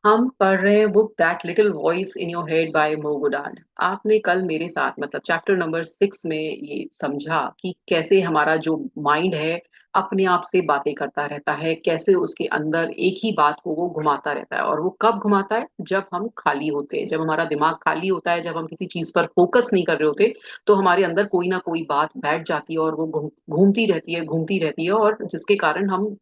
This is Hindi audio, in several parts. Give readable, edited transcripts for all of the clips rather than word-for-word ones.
हम पढ़ रहे हैं book that little voice in your head by Mo Gawdat. आपने कल मेरे साथ मतलब चैप्टर नंबर 6 में ये समझा कि कैसे हमारा जो माइंड है अपने आप से बातें करता रहता है, कैसे उसके अंदर एक ही बात को वो घुमाता रहता है। और वो कब घुमाता है? जब हम खाली होते हैं, जब हमारा दिमाग खाली होता है, जब हम किसी चीज पर फोकस नहीं कर रहे होते, तो हमारे अंदर कोई ना कोई बात बैठ जाती है और वो घूमती रहती है, घूमती रहती है, और जिसके कारण हम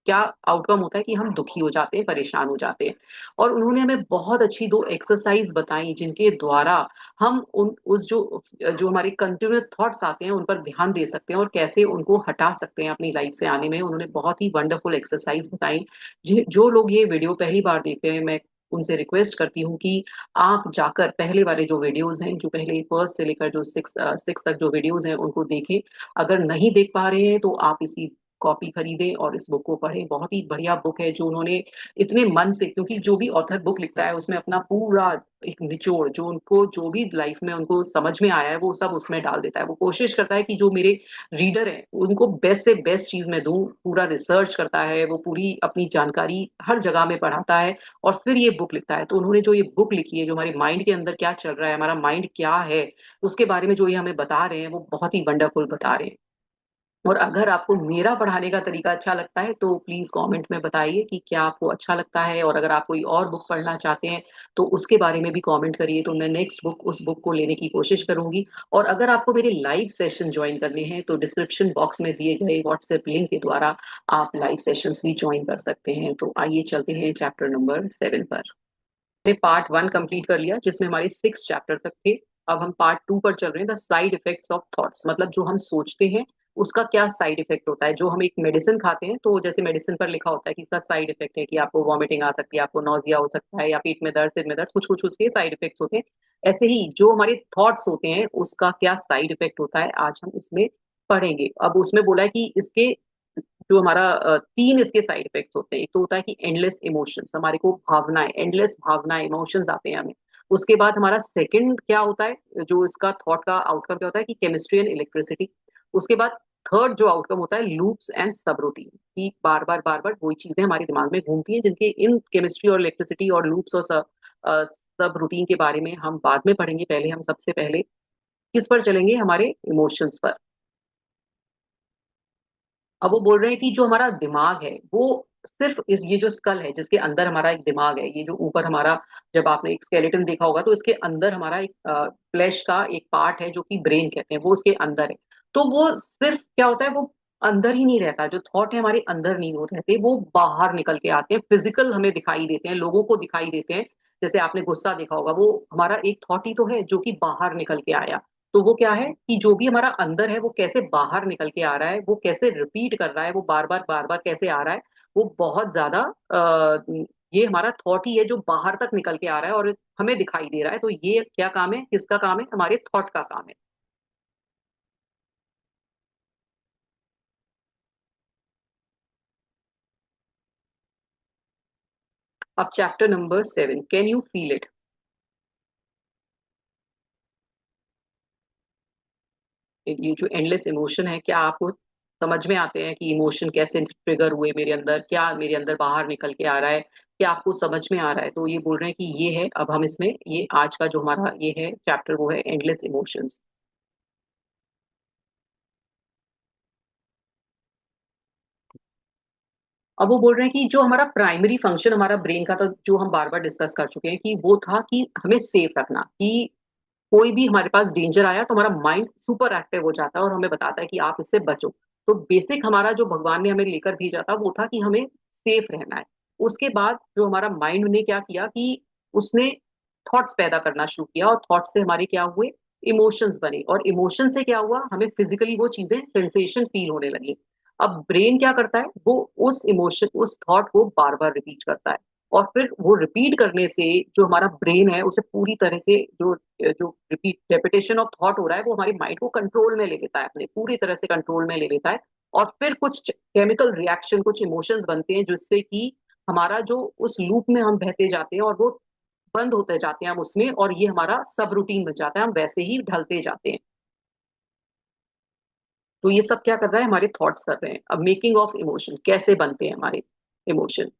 क्या आउटकम होता है कि हम दुखी हो जाते हैं, परेशान हो जाते हैं। और उन्होंने हमें बहुत अच्छी 2 एक्सरसाइज़ बताई जिनके द्वारा हम उन उस जो जो हमारे कंटीन्यूअस थॉट्स आते हैं उन पर ध्यान दे सकते हैं और कैसे उनको हटा सकते हैं अपनी लाइफ से आने में। उन्होंने बहुत ही वंडरफुल एक्सरसाइज़ बताई। जो लोग ये वीडियो पहली बार देख रहे हैं, मैं उनसे रिक्वेस्ट करती हूँ कि आप जाकर पहले वाले जो वीडियोज़ हैं, जो पहले फर्स्ट से लेकर जो 6 तक जो वीडियोज़ हैं उनको देखें। अगर नहीं देख पा रहे हैं तो आप इसकी कॉपी खरीदें और इस बुक को पढ़ें। बहुत ही बढ़िया बुक है जो उन्होंने इतने मन से, क्योंकि जो भी ऑथर बुक लिखता है उसमें अपना पूरा एक निचोड़, जो उनको जो भी लाइफ में उनको समझ में आया है वो सब उसमें डाल देता है। वो कोशिश करता है कि जो मेरे रीडर हैं उनको बेस्ट से बेस्ट चीज मैं दूं। पूरा रिसर्च करता है वो, पूरी अपनी जानकारी हर जगह में पढ़ाता है और फिर ये बुक लिखता है। तो उन्होंने जो ये बुक लिखी है, जो हमारे माइंड के अंदर क्या चल रहा है, हमारा माइंड क्या है, उसके बारे में जो ये हमें बता रहे हैं वो बहुत ही वंडरफुल बता रहे हैं। और अगर आपको मेरा पढ़ाने का तरीका अच्छा लगता है तो प्लीज कमेंट में बताइए कि क्या आपको अच्छा लगता है, और अगर आप कोई और बुक पढ़ना चाहते हैं तो उसके बारे में भी कमेंट करिए, तो मैं नेक्स्ट बुक उस बुक को लेने की कोशिश करूंगी। और अगर आपको मेरे लाइव सेशन ज्वाइन करने हैं तो डिस्क्रिप्शन बॉक्स में दिए गए व्हाट्सएप लिंक के द्वारा आप लाइव सेशंस भी ज्वाइन कर सकते हैं। तो आइए चलते हैं चैप्टर नंबर 7 पर। हमने पार्ट 1 कंप्लीट कर लिया जिसमें हमारे 6 चैप्टर तक थे। अब हम पार्ट 2 पर चल रहे हैं, the side effects of thoughts. मतलब जो हम सोचते हैं उसका क्या साइड इफेक्ट होता है। जो हम एक मेडिसिन खाते हैं तो जैसे मेडिसिन पर लिखा होता है कि इसका साइड इफेक्ट है कि आपको वॉमिटिंग आ सकती है, आपको नौजिया हो सकता है, या पेट में दर्द, सिर में दर्द, कुछ कुछ उसके साइड इफेक्ट्स होते हैं। ऐसे ही जो हमारे थॉट्स होते हैं उसका क्या साइड इफेक्ट होता है, आज हम इसमें पढ़ेंगे। अब उसमें बोला है कि इसके जो हमारा 3 इसके साइड इफेक्ट्स होते हैं। एक तो होता है कि एंडलेस इमोशंस, हमारे को भावनाएं, एंडलेस भावनाएं, इमोशंस आते हैं हमें। उसके बाद हमारा सेकंड क्या होता है, जो इसका थॉट का आउटकम क्या होता है कि केमिस्ट्री एंड इलेक्ट्रिसिटी। उसके बाद थर्ड जो आउटकम होता है लूप्स एंड सब रूटीन, कि बार बार वही चीजें हमारे दिमाग में घूमती हैं, जिनके इन केमिस्ट्री और इलेक्ट्रिसिटी और लूप्स और सब रूटीन के बारे में हम बाद में पढ़ेंगे। पहले हम सबसे पहले किस पर चलेंगे, हमारे इमोशंस पर। अब वो बोल रहे हैं कि जो हमारा दिमाग है वो सिर्फ इस ये जो स्कल है जिसके अंदर हमारा एक दिमाग है, ये जो ऊपर हमारा, जब आपने एक स्केलेटन देखा होगा तो इसके अंदर हमारा एक फ्लैश का एक पार्ट है जो कि ब्रेन कहते हैं, वो उसके अंदर है। तो वो सिर्फ क्या होता है, वो अंदर ही नहीं रहता। जो थॉट है हमारे अंदर नहीं हो रहते, वो बाहर निकल के आते हैं, फिजिकल हमें दिखाई देते हैं, लोगों को दिखाई देते हैं। जैसे आपने गुस्सा देखा होगा, वो हमारा एक थॉट ही तो है जो कि बाहर निकल के आया। तो वो क्या है कि जो भी हमारा अंदर है वो कैसे बाहर निकल के आ रहा है, वो कैसे रिपीट कर रहा है, वो बार बार कैसे आ रहा है, वो बहुत ज्यादा ये हमारा थॉट ही है जो बाहर तक निकल के आ रहा है और हमें दिखाई दे रहा है। तो ये क्या काम है, किसका काम है, हमारे थॉट का काम है। अब chapter number 7, can you feel it. ये जो एंडलेस इमोशन है, क्या आपको समझ में आते हैं कि इमोशन कैसे ट्रिगर हुए मेरे अंदर, क्या मेरे अंदर बाहर निकल के आ रहा है, क्या आपको समझ में आ रहा है। तो ये बोल रहे हैं कि ये है, अब हम इसमें ये आज का जो हमारा ये है चैप्टर वो है एंडलेस इमोशंस। अब वो बोल रहे हैं कि जो हमारा प्राइमरी फंक्शन हमारा ब्रेन का, तो जो हम बार बार डिस्कस कर चुके हैं कि वो था कि हमें सेफ रखना, कि कोई भी हमारे पास डेंजर आया तो हमारा माइंड सुपर एक्टिव हो जाता है और हमें बताता है कि आप इससे बचो। तो बेसिक हमारा जो भगवान ने हमें लेकर भेजा था वो था कि हमें सेफ रहना है। उसके बाद जो हमारा माइंड ने क्या किया कि उसने थॉट्स पैदा करना शुरू किया, और थॉट्स से हमारे क्या हुए, इमोशंस बने, और इमोशन से क्या हुआ, हमें फिजिकली वो चीजें सेंसेशन फील होने लगी। अब ब्रेन क्या करता है, वो उस इमोशन उस थॉट को बार बार रिपीट करता है, और फिर वो रिपीट करने से जो हमारा ब्रेन है उसे पूरी तरह से जो जो रिपीट रेपिटेशन ऑफ थॉट हो रहा है वो हमारे माइंड को कंट्रोल में ले लेता है, अपने पूरी तरह से कंट्रोल में ले लेता है। और फिर कुछ केमिकल रिएक्शन, कुछ इमोशंस बनते हैं जिससे कि हमारा जो उस लूप में हम बहते जाते हैं और वो बंद होते जाते हैं हम उसमें, और ये हमारा सब रूटीन बन जाता है, हम वैसे ही ढलते जाते हैं। तो ये सब क्या कर रहा है, हमारे थॉट्स कर रहे हैं। अब मेकिंग ऑफ इमोशन, कैसे बनते हैं हमारे इमोशन।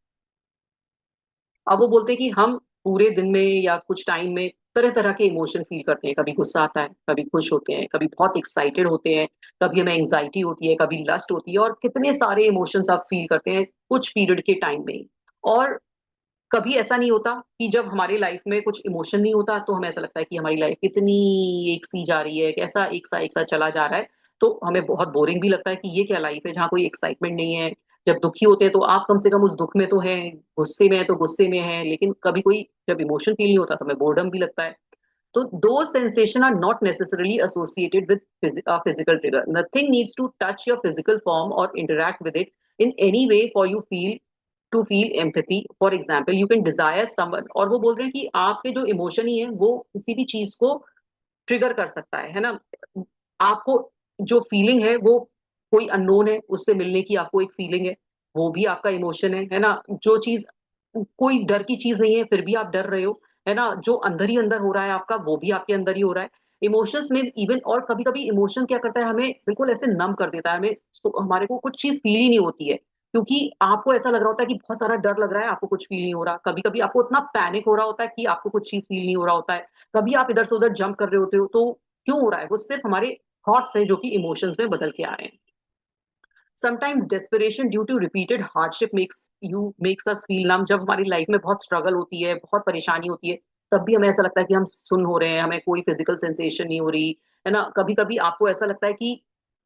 अब वो बोलते हैं कि हम पूरे दिन में या कुछ टाइम में तरह तरह के इमोशन फील करते हैं, कभी गुस्सा आता है, कभी खुश होते हैं, कभी बहुत एक्साइटेड होते हैं, कभी हमें एंग्जाइटी होती है, कभी लस्ट होती है, और कितने सारे इमोशंस आप फील करते हैं कुछ पीरियड के टाइम में ही। और कभी ऐसा नहीं होता कि जब हमारी लाइफ में कुछ इमोशन नहीं होता तो हमें ऐसा लगता है कि हमारी लाइफ कितनी एक सी जा रही है, कैसा एक सा चला जा रहा है। तो हमें बहुत बोरिंग भी लगता है कि ये क्या लाइफ है जहाँ कोई एक्साइटमेंट नहीं है। जब दुखी होते हैं तो आप कम से कम उस दुख में तो हैं, गुस्से में है तो गुस्से में है, लेकिन कभी कोई जब इमोशन फील नहीं होता तो हमें बोर्डम भी लगता है। तो दो sensation are not necessarily associated with physical trigger. Nothing needs to touch your physical form or interact with it in any way for you feel to feel empathy. For example you can desire someone, और वो बोल रहे हैं कि आपके जो इमोशन ही है वो किसी भी चीज को ट्रिगर कर सकता है ना। आपको जो फीलिंग है वो कोई अननोन है उससे मिलने की आपको एक फीलिंग है, वो भी आपका इमोशन है ना। जो चीज कोई डर की चीज नहीं है फिर भी आप डर रहे हो, है ना। जो अंदर ही अंदर हो रहा है आपका वो भी आपके अंदर ही हो रहा है। इमोशंस में इवन, और कभी कभी इमोशन क्या करता है हमें बिल्कुल ऐसे नम कर देता है, हमें हमारे को कुछ चीज फील ही नहीं होती है, क्योंकि आपको ऐसा लग रहा होता है कि बहुत सारा डर लग रहा है, आपको कुछ फील नहीं हो रहा। कभी कभी आपको इतना पैनिक हो रहा होता है कि आपको कुछ चीज फील नहीं हो रहा होता है। कभी आप इधर से उधर जंप कर रहे होते हो, तो क्यों हो रहा है? वो सिर्फ हमारे थॉट्स हैं जो कि इमोशंस में बदल के आ रहे हैं। Sometimes desperation due to repeated hardship makes us feel numb. जब हमारी लाइफ में बहुत स्ट्रगल होती है, बहुत परेशानी होती है, तब भी हमें ऐसा लगता है कि हम सुन हो रहे हैं, हमें कोई फिजिकल सेंसेशन नहीं हो रही, है ना। कभी कभी आपको ऐसा लगता है कि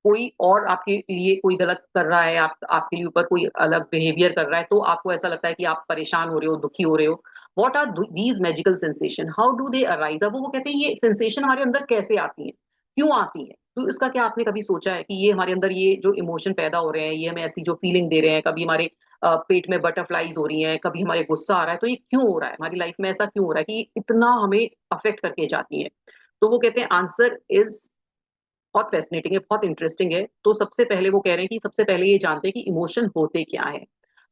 कोई और आपके लिए कोई गलत कर रहा है, आप आपके लिए ऊपर कोई अलग बिहेवियर कर रहा है, तो आपको ऐसा लगता है कि आप परेशान हो रहे हो, दुखी हो रहे हो। What are these magical sensation, how do they arise? अब वो कहते हैं ये सेंसेशन हमारे अंदर कैसे आती है, क्यों आती है? तो इसका क्या आपने कभी सोचा है कि ये हमारे अंदर ये जो इमोशन पैदा हो रहे हैं, ये हमें ऐसी जो फीलिंग दे रहे हैं, कभी हमारे पेट में बटरफ्लाईज हो रही हैं, कभी हमारे गुस्सा आ रहा है, तो ये क्यों हो रहा है हमारी लाइफ में? ऐसा क्यों हो रहा है कि इतना हमें अफेक्ट करके जाती है? तो वो कहते हैं आंसर इज बहुत फैसिनेटिंग है, बहुत इंटरेस्टिंग है। तो सबसे पहले वो कह रहे हैं कि सबसे पहले ये जानते हैं कि इमोशन होते क्या है।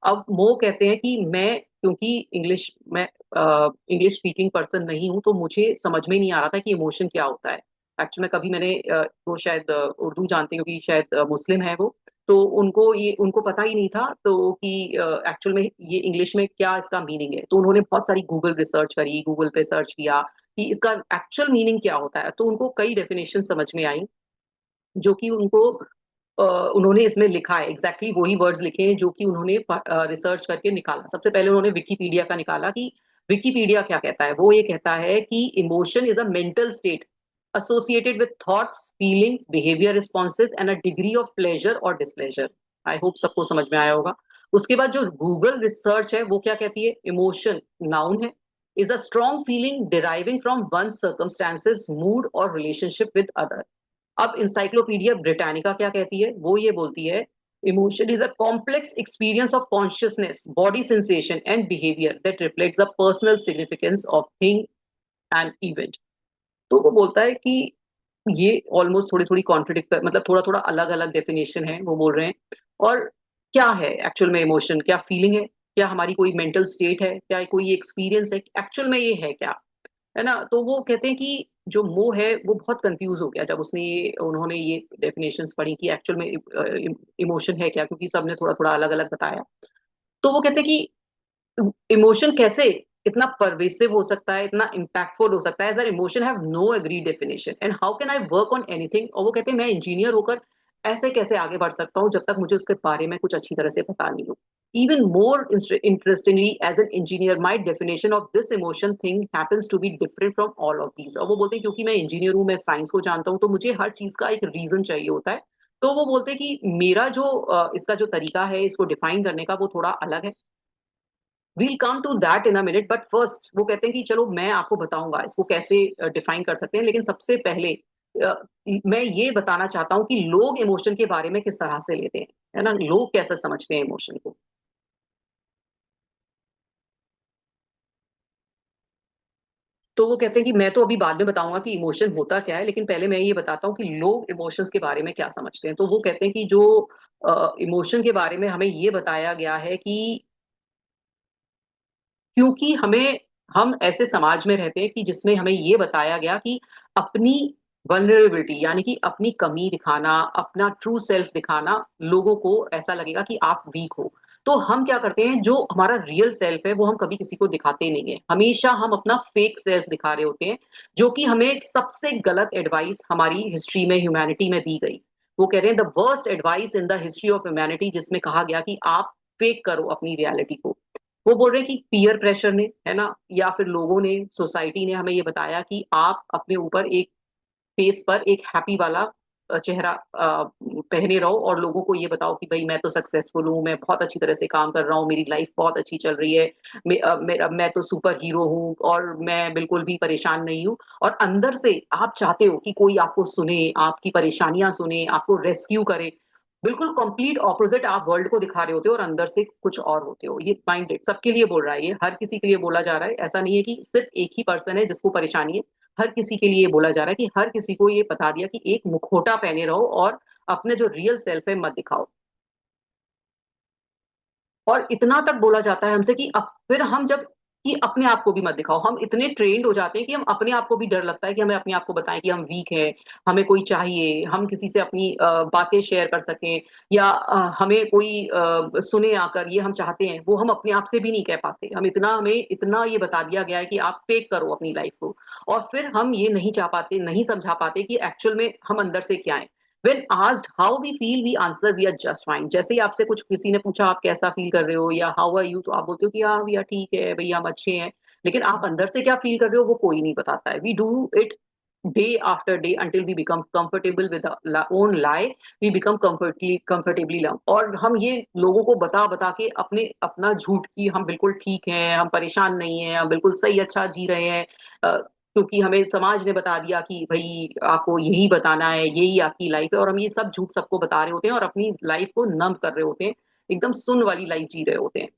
अब वो कहते हैं कि मैं, क्योंकि मैं इंग्लिश स्पीकिंग पर्सन नहीं हूं, तो मुझे समझ में नहीं आ रहा था कि इमोशन क्या होता है। एक्चुअली में कभी मैंने वो शायद उर्दू जानते हैं क्योंकि शायद मुस्लिम है वो, तो उनको पता ही नहीं था तो कि एक्चुअल में ये इंग्लिश में क्या इसका मीनिंग है। तो उन्होंने बहुत सारी गूगल रिसर्च करी, गूगल पे सर्च किया कि इसका एक्चुअल मीनिंग क्या होता है, तो उनको कई डेफिनेशन समझ में आई जो कि उन्होंने इसमें लिखा है। एग्जैक्टली exactly वही वर्ड्स लिखे हैं जो कि उन्होंने रिसर्च करके निकाला। सबसे पहले उन्होंने विकीपीडिया का निकाला कि विकीपीडिया क्या कहता है। वो ये कहता है कि emotion is a mental state associated with thoughts, feelings, behavior responses and a degree of pleasure or displeasure. I hope सबको समझ में आया होगा। उसके बाद जो गूगल रिसर्च है वो क्या कहती है, इमोशन नाउन है, is a strong feeling deriving from one circumstances, mood और रिलेशनशिप विद अदर। अब इंसाइक्लोपीडिया ब्रिटानिका क्या कहती है, वो ये बोलती है emotion is a complex experience of consciousness, body sensation and behaviour that reflects the personal significance of thing and event. तो वो बोलता है कि ये ऑलमोस्ट थोड़ी थोड़ी कॉन्ट्रडिक्ट कर, मतलब थोड़ा थोड़ा अलग अलग डेफिनेशन है वो बोल रहे हैं। और क्या है एक्चुअल में इमोशन? क्या फीलिंग है? क्या हमारी कोई मेंटल स्टेट है? क्या कोई एक्सपीरियंस है? एक्चुअल में ये है क्या, है ना। तो वो कहते हैं कि जो मोह है वो बहुत कंफ्यूज हो गया जब उन्होंने ये डेफिनेशंस पढ़ी कि एक्चुअल में इमोशन है क्या, क्योंकि सबने थोड़ा थोड़ा अलग अलग बताया। तो वो कहते हैं कि इमोशन कैसे इतना परवेसिव हो सकता है, इतना इम्पैक्टफुल हो सकता है, as emotion have no agree definition and how can I work on anything. और वो कहते हैं मैं इंजीनियर होकर ऐसे कैसे आगे बढ़ सकता हूँ जब तक मुझे उसके बारे में कुछ अच्छी तरह से पता नहीं हो। Even more interestingly, as an engineer, my definition of this emotion thing happens to be different from all of these. और वो बोलते हैं क्योंकि मैं इंजीनियर हूँ, मैं साइंस को जानता हूँ, तो मुझे हर चीज का एक रीजन चाहिए होता है। तो वो बोलते हैं कि मेरा जो इसका जो तरीका है इसको डिफाइन करने का वो थोड़ा अलग है। We'll come to that in a minute, but first वो कहते हैं कि चलो मैं आपको बताऊंगा इसको कैसे डिफाइन कर सकते हैं, लेकिन सबसे पहले अ, मैं ये बताना चाहता हूँ कि लोग इमोशन के बारे में किस तरह से लेते हैं, है ना, लोग कैसे समझते हैं इमोशन को। तो वो कहते हैं कि मैं तो अभी बाद में बताऊंगा कि इमोशन होता क्या है, लेकिन पहले मैं ये बताता हूँ कि लोग इमोशंस के बारे में क्या समझते हैं। तो वो कहते हैं कि जो इमोशन के बारे में हमें ये बताया गया है कि क्योंकि हम ऐसे समाज में रहते हैं कि जिसमें हमें ये बताया गया कि अपनी वल्नरेबिलिटी यानी कि अपनी कमी दिखाना, अपना ट्रू सेल्फ दिखाना, लोगों को ऐसा लगेगा कि आप वीक हो। तो हम क्या करते हैं, जो हमारा रियल सेल्फ है वो हम कभी किसी को दिखाते नहीं है, हमेशा हम अपना फेक सेल्फ दिखा रहे होते हैं, जो कि हमें सबसे गलत एडवाइस हमारी हिस्ट्री में, ह्यूमैनिटी में दी गई। वो कह रहे हैं the worst advice in the history of humanity, जिसमें कहा गया कि आप फेक करो अपनी रियलिटी को। वो बोल रहे हैं कि पीयर प्रेशर ने, है ना, या फिर लोगों ने, सोसाइटी ने हमें ये बताया कि आप अपने ऊपर एक फेस पर एक हैप्पी वाला चेहरा पहने रहो, और लोगों को ये बताओ कि भाई मैं तो सक्सेसफुल हूँ, मैं बहुत अच्छी तरह से काम कर रहा हूँ, मेरी लाइफ बहुत अच्छी चल रही है, मैं तो सुपर हीरो हूँ और मैं बिल्कुल भी परेशान नहीं हूँ। और अंदर से आप चाहते हो कि कोई आपको सुने, आपकी परेशानियां सुने, आपको रेस्क्यू करे। बिल्कुल कंप्लीट ऑपोजिट आप वर्ल्ड को दिखा रहे होते हो और अंदर से कुछ और होते हो। ये माइंडेड सबके लिए बोल रहा है, ये हर किसी के लिए बोला जा रहा है। ऐसा नहीं है कि सिर्फ एक ही पर्सन है जिसको परेशानी है, हर किसी के लिए बोला जा रहा है कि हर किसी को ये बता दिया कि एक मुखौटा पहने रहो और अपने जो रियल सेल्फ है मत दिखाओ। और इतना तक बोला जाता है हमसे कि अब फिर हम जब, कि अपने आप को भी मत दिखाओ, हम इतने ट्रेंड हो जाते हैं कि हम अपने आप को भी डर लगता है कि हमें अपने आप को बताएं कि हम वीक हैं, हमें कोई चाहिए, हम किसी से अपनी बातें शेयर कर सकें, या हमें कोई सुने आकर, ये हम चाहते हैं, वो हम अपने आप से भी नहीं कह पाते। हम इतना, हमें इतना ये बता दिया गया है कि आप फेक करो अपनी लाइफ को, और फिर हम ये नहीं चाह पाते, नहीं समझा पाते कि एक्चुअल में हम अंदर से क्या है। When asked how we feel, we answer we are just fine। जैसे ही आपसे कुछ किसी ने पूछा आप कैसा फील कर रहे हो या हाउ आर यू, तो आप बोलते हो कि हाँ भैया ठीक है भैया हम अच्छे हैं। लेकिन आप अंदर से क्या फील कर रहे हो वो कोई नहीं बताता है। We do it day after day until we become comfortable with our own lie, we become comfortably numb। और हम ये लोगों को बता बता के अपने अपना झूठ की हम बिल्कुल ठीक हैं, हम परेशान नहीं हैं, हम बिल्कुल सही अच्छा जी रहे हैं, क्योंकि हमें समाज ने बता दिया कि भाई आपको यही बताना है, यही आपकी लाइफ है, और हम ये सब झूठ सबको बता रहे होते हैं और अपनी लाइफ को नम कर रहे होते हैं, एकदम सुन वाली लाइफ जी रहे होते हैं।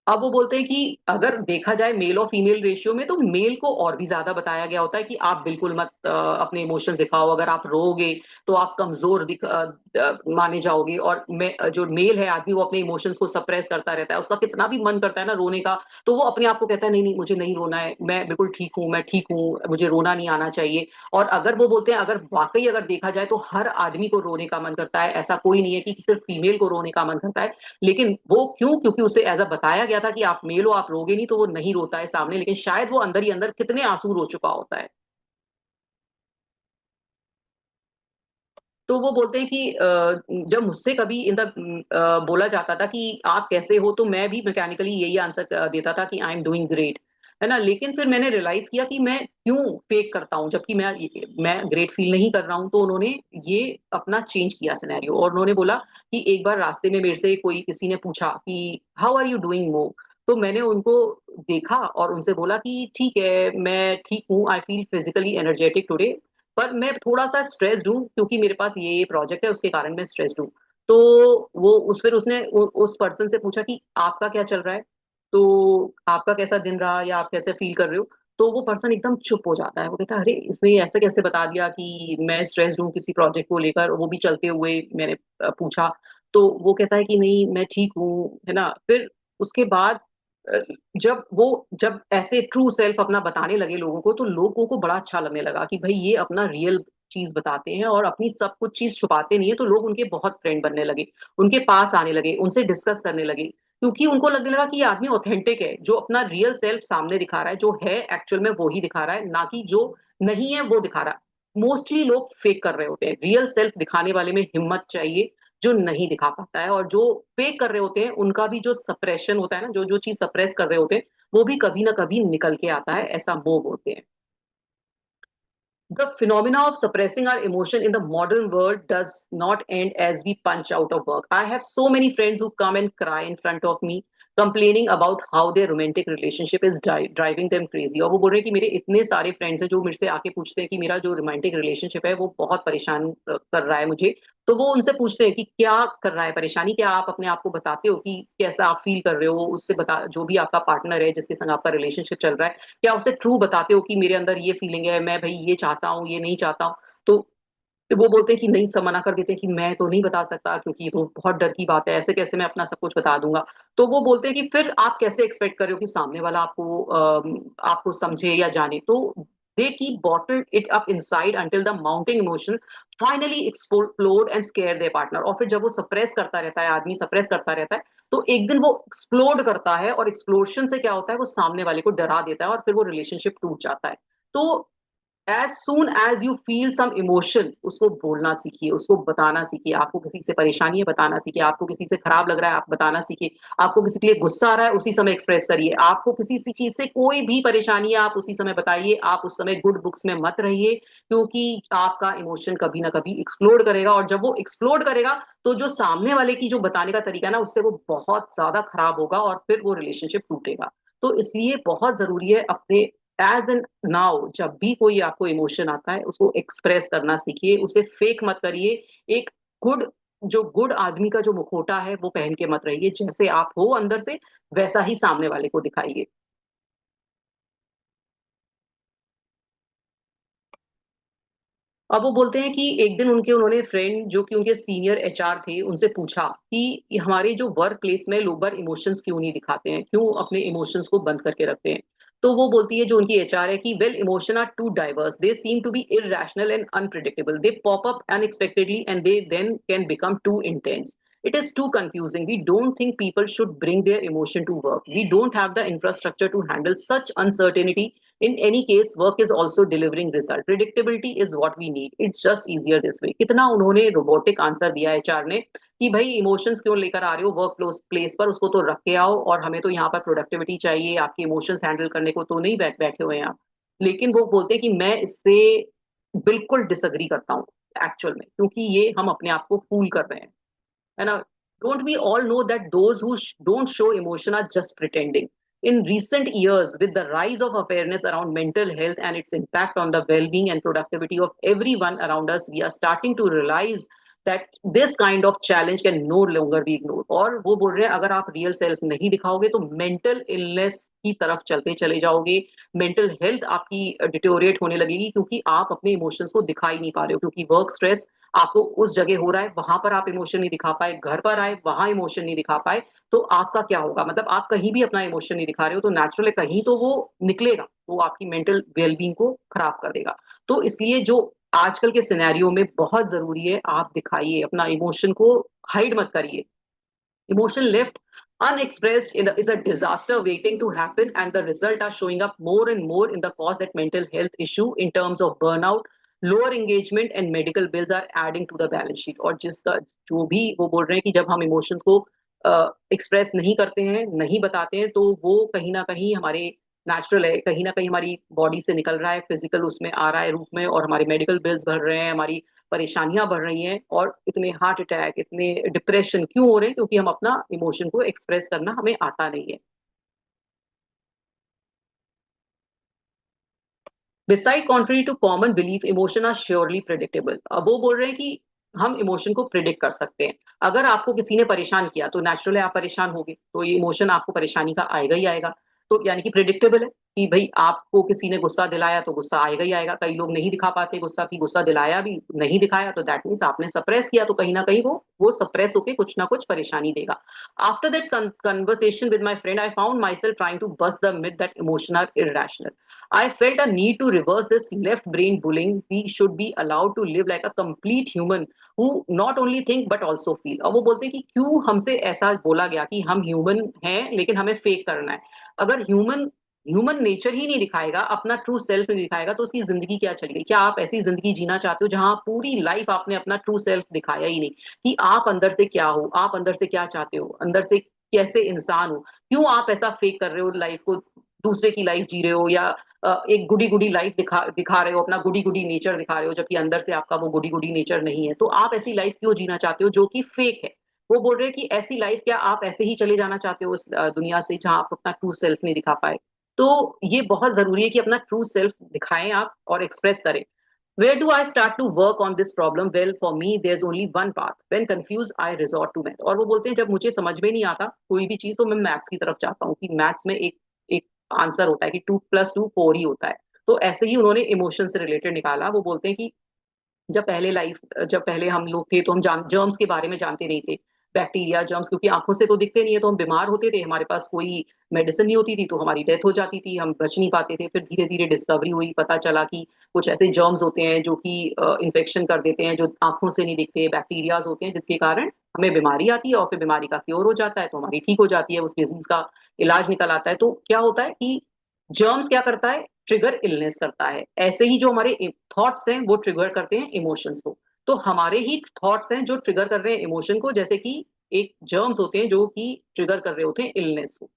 अब वो बोलते हैं कि अगर देखा जाए मेल और फीमेल रेशियो में, तो मेल को और भी ज्यादा बताया गया होता है कि आप बिल्कुल मत अपने इमोशंस दिखाओ, अगर आप रोओगे तो आप कमजोर माने जाओगे। और जो मेल है आदमी, वो अपने इमोशंस को सप्रेस करता रहता है, उसका कितना भी मन करता है ना रोने का, तो वो अपने आप को कहता है नहीं नहीं मुझे नहीं रोना है, मैं बिल्कुल ठीक हूँ, मैं ठीक हूँ, मुझे रोना नहीं आना चाहिए। और अगर वो बोलते हैं अगर वाकई अगर देखा जाए तो हर आदमी को रोने का मन करता है, ऐसा कोई नहीं है कि सिर्फ फीमेल को रोने का मन करता है। लेकिन वो क्यों, क्योंकि उसे एज अ बताया गया था कि आप मेल हो, आप रोगे नहीं, तो वो नहीं रोता है सामने, लेकिन शायद वो अंदर ही अंदर कितने आंसू रो चुका होता है। तो वो बोलते हैं कि जब मुझसे कभी इन द बोला जाता था कि आप कैसे हो, तो मैं भी मैकेनिकली यही आंसर देता था कि आई एम डूइंग ग्रेट, है ना। लेकिन फिर मैंने रियलाइज किया कि मैं क्यों फेक करता हूँ, जबकि मैं ग्रेट फील नहीं कर रहा हूँ। तो उन्होंने ये अपना चेंज किया सिनेरियो, और उन्होंने बोला कि एक बार रास्ते में मेरे से कोई किसी ने पूछा कि हाउ आर यू डूइंग मो, तो मैंने उनको देखा और उनसे बोला कि ठीक है मैं ठीक हूँ, I feel physically energetic today, पर मैं थोड़ा सा स्ट्रेस्ड हूँ क्योंकि मेरे पास ये प्रोजेक्ट है, उसके कारण मैं स्ट्रेस्ड हूँ। तो वो फिर उसने उस पर्सन से पूछा कि आपका क्या चल रहा है, तो आपका कैसा दिन रहा या आप कैसे फील कर रहे हो। तो वो पर्सन एकदम चुप हो जाता है, वो कहता है अरे इसने ऐसे कैसे बता दिया कि मैं स्ट्रेस्ड हूँ किसी प्रोजेक्ट को लेकर, वो भी चलते हुए मैंने पूछा। तो वो कहता है कि नहीं मैं ठीक हूँ, है ना। फिर उसके बाद अ, जब ऐसे ट्रू सेल्फ अपना बताने लगे लोगों को, तो लोगों को बड़ा अच्छा लगने लगा कि भाई ये अपना रियल चीज बताते हैं और अपनी सब कुछ चीज छुपाते नहीं है। तो लोग उनके बहुत फ्रेंड बनने लगे, उनके पास आने लगे, उनसे डिस्कस करने लगे, क्योंकि उनको लगने लगा कि ये आदमी ऑथेंटिक है, जो अपना रियल सेल्फ सामने दिखा रहा है, जो है एक्चुअल में वो ही दिखा रहा है, ना कि जो नहीं है वो दिखा रहा है। मोस्टली लोग फेक कर रहे होते हैं, रियल सेल्फ दिखाने वाले में हिम्मत चाहिए जो नहीं दिखा पाता है। और जो फेक कर रहे होते हैं उनका भी जो सप्रेशन होता है ना, जो जो चीज सप्रेस कर रहे होते हैं, वो भी कभी ना कभी निकल के आता है, ऐसा वो बोलते हैं। The phenomena of suppressing our emotion in the modern world does not end as we punch out of work। I have so many friends who come and cry in front of me, complaining about how their romantic relationship is driving them crazy। और वो बोल रहे हैं कि मेरे इतने सारे फ्रेंड्स हैं जो मेरे से आके पूछते हैं कि मेरा जो रोमांटिक रिलेशनशिप है वो बहुत परेशान कर रहा है मुझे। तो वो उनसे पूछते हैं कि क्या कर रहा है परेशानी, क्या आप अपने आप को बताते हो कि कैसा आप फील कर रहे हो, उससे बता, जो भी आपका पार्टनर है जिसके संग आपका रिलेशनशिप चल रहा है, क्या उसे ट्रू बताते हो कि मेरे अंदर ये फीलिंग है, मैं भाई ये चाहता हूँ ये नहीं चाहता हूँ। तो वो बोलते हैं कि नहीं, सब मना कर देते हैं कि मैं तो नहीं बता सकता क्योंकि ये तो बहुत डर की बात है, ऐसे कैसे मैं अपना सब कुछ बता दूंगा। तो वो बोलते हैं कि फिर आप कैसे एक्सपेक्ट कर रहे हो कि सामने वाला आपको आपको समझे या जाने। तो They keep bottled it up inside until the mounting emotion finally explode and scare their partner. और फिर जब वो सप्रेस करता रहता है, आदमी सप्रेस करता रहता है, तो एक दिन वो एक्सप्लोड करता है, और एक्सप्लोशन से क्या होता है, वो सामने वाले को डरा देता है और फिर वो रिलेशनशिप टूट जाता है। तो as soon as you feel some emotion, उसको बोलना सीखिए, उसको बताना सीखिए। आपको किसी से परेशानी है, बताना सीखिए। आपको किसी से खराब लग रहा है, आप बताना सीखिए। आपको किसी के लिए गुस्सा आ रहा है, उसी समय एक्सप्रेस करिए। आपको किसी सी चीज से कोई भी परेशानी है, आप उसी समय बताइए। आप उस समय गुड बुक्स में मत रहिए, क्योंकि आपका इमोशन कभी ना कभी एक्सप्लोड करेगा, और जब वो एक्सप्लोड करेगा, तो जो सामने वाले की जो बताने का तरीका है ना, उससे वो बहुत ज्यादा खराब होगा और फिर वो रिलेशनशिप टूटेगा। तो इसलिए बहुत जरूरी है अपने एज एन नाउ, जब भी कोई आपको इमोशन आता है, उसको एक्सप्रेस करना सीखिए, उसे फेक मत करिए। एक गुड जो गुड आदमी का जो मुखौटा है वो पहन के मत रहिए। जैसे आप हो अंदर से, वैसा ही सामने वाले को दिखाइए। अब वो बोलते हैं कि एक दिन उन्होंने फ्रेंड जो कि उनके सीनियर एचआर थे, उनसे पूछा कि हमारे जो वर्क प्लेस में लोग बार इमोशंस क्यों नहीं दिखाते हैं, क्यों अपने इमोशंस को बंद करके रखते हैं। तो वो बोलती है, जो उनकी एचआर है, कि well, emotion are too diverse, they seem to be irrational and unpredictable, they pop up unexpectedly and they then can become too intense. It is too confusing. We don't think people should bring their emotion to work. We don't have the infrastructure to handle such uncertainty. In any case, work is also delivering result. Predictability is what we need. It's just easier this way. कितना उन्होंने रोबोटिक आंसर दिया एचआर ने, कि भाई इमोशंस क्यों लेकर आ रहे हो वर्क प्लेस पर, उसको तो रख के आओ, और हमें तो यहाँ पर प्रोडक्टिविटी चाहिए, आपके इमोशंस हैंडल करने को तो नहीं बैठे हुए हैं आप। लेकिन वो बोलते हैं कि मैं इससे बिल्कुल डिसअग्री करता हूँ एक्चुअल में, क्योंकि ये हम अपने आप को फूल कर रहे हैं, है ना? Don't we all know that those who don't show emotion are just pretending? In recent years, with the rise of awareness around mental health and its impact on the well-being and productivity of everyone around us, we are starting to realize that this kind of challenge can no longer be ignored. और वो बोल रहे हैं, अगर आप रियल सेल्फ नहीं दिखाओगे तो मेंटल इलनेस की तरफ चलते चले जाओगे। मेंटल हेल्थ आपकी डिटोरिएट होने लगेगी, क्योंकि आप अपने इमोशंस को दिखा ही नहीं पा रहे हो, क्योंकि वर्क स्ट्रेस आपको उस जगह हो रहा है, वहां पर आप इमोशन नहीं दिखा पाए, घर पर आए वहां इमोशन नहीं दिखा पाए। तो आपका क्या होगा? मतलब आप कहीं भी अपना इमोशन नहीं दिखा रहे हो, तो नेचुरली कहीं तो वो निकलेगा, वो आपकी मेंटल वेलबींग को खराब कर देगा। तो इसलिए जो आजकल के सिनेरियो में बहुत जरूरी है, आप दिखाइए अपना इमोशन को, हाइड मत करिए। Emotion left unexpressed is a disaster waiting to happen, and the result are showing up more and more in the cause that mental health issue in terms of burnout, lower engagement, and medical bills are adding to the balance sheet. और जिसका जो भी वो बोल रहे हैं कि जब हम इमोशंस को एक्सप्रेस नहीं करते हैं, नहीं बताते हैं, तो वो कहीं ना कहीं हमारे नेचुरल है, कहीं ना कहीं हमारी बॉडी से निकल रहा है, फिजिकल उसमें आ रहा है रूप में, और हमारे मेडिकल बिल्स भर रहे हैं, हमारी परेशानियां बढ़ रही हैं, और इतने हार्ट अटैक, इतने डिप्रेशन क्यों हो रहे हैं? क्योंकि हम अपना इमोशन को एक्सप्रेस करना हमें आता नहीं है। Beside contrary to common belief, emotion are surely predictable. अब वो बोल रहे हैं कि हम इमोशन को प्रिडिक्ट कर सकते हैं। अगर आपको किसी ने परेशान किया, तो नेचुरली आप परेशान होगे, तो ये इमोशन आपको परेशानी का आएगा ही आएगा। तो यानी कि प्रिडिक्टेबल है कि भाई आपको किसी ने गुस्सा दिलाया, तो गुस्सा आएगा ही आएगा। कई लोग नहीं दिखा पाते गुस्सा, की गुस्सा दिलाया भी नहीं दिखाया, तो दैट मीन्स आपने सप्रेस किया, तो कहीं ना कहीं वो सप्रेस होके कुछ ना कुछ परेशानी देगा। After that conversation with my friend, I found myself trying to bust the myth that emotions are irrational. I felt a need to reverse this left brain bullying. We should be allowed to live like a complete human who not only think but also feel. अब वो बोलते हैं कि क्यों हमसे ऐसा बोला गया कि हम ह्यूमन हैं लेकिन हमें फेक करना है। अगर ह्यूमन ह्यूमन नेचर ही नहीं दिखाएगा, अपना ट्रू सेल्फ नहीं दिखाएगा, तो उसकी जिंदगी क्या चलेगी? क्या आप ऐसी जिंदगी जीना चाहते हो जहां पूरी लाइफ आपने अपना ट्रू सेल्फ दिखाया ही नहीं, कि आप अंदर से क्या हो, आप अंदर से क्या चाहते हो, अंदर से कैसे इंसान हो? क्यों आप ऐसा फेक कर रहे हो लाइफ को, दूसरे की लाइफ जी रहे हो, या एक गुडी गुडी लाइफ दिखा रहे हो, अपना गुडी गुडी नेचर दिखा रहे हो, जबकि अंदर से आपका वो गुडी गुडी नेचर नहीं है। तो आप ऐसी लाइफ क्यों जीना चाहते हो जो कि फेक है? वो बोल रहे हैं कि ऐसी लाइफ, क्या आप ऐसे ही चले जाना चाहते हो उस दुनिया से जहां आप अपना ट्रू सेल्फ नहीं दिखा पाए? तो ये बहुत जरूरी है कि अपना ट्रू सेल्फ दिखाएं आप और एक्सप्रेस करें। Where do I start to work on this problem? Well, for me, there's only one path. When confused, I resort to math. और वो बोलते हैं, जब मुझे समझ में नहीं आता कोई भी चीज, तो मैं मैथ्स की तरफ जाता हूँ, कि मैथ्स में एक एक आंसर होता है कि 2+2 4 ही होता है। तो ऐसे ही उन्होंने इमोशन से रिलेटेड निकाला। वो बोलते हैं कि जब पहले हम लोग थे, तो हम जर्म्स के बारे में जानते नहीं थे। बैक्टीरिया जर्म्स, क्योंकि आंखों से तो दिखते नहीं है, तो हम बीमार होते थे, हमारे पास कोई मेडिसिन नहीं होती थी, तो हमारी डेथ हो जाती थी, हम बच नहीं पाते थे। फिर धीरे धीरे डिस्कवरी हुई, पता चला कि कुछ ऐसे जर्म्स होते हैं जो कि इन्फेक्शन कर देते हैं, जो आंखों से नहीं दिखते, बैक्टीरियाज होते हैं जिसके कारण हमें बीमारी आती है, और फिर बीमारी का क्योर हो जाता है, तो हमारी ठीक हो जाती है, उस डिजीज का इलाज निकल आता है। तो क्या होता है कि जर्म्स क्या करता है, ट्रिगर इलनेस करता है। ऐसे ही जो हमारे थॉट्स हैं वो ट्रिगर करते हैं इमोशंस को। तो हमारे ही थॉट्स हैं जो ट्रिगर कर रहे हैं इमोशन को, जैसे कि एक जर्म्स होते हैं जो कि ट्रिगर कर रहे होते हैं इलनेस को।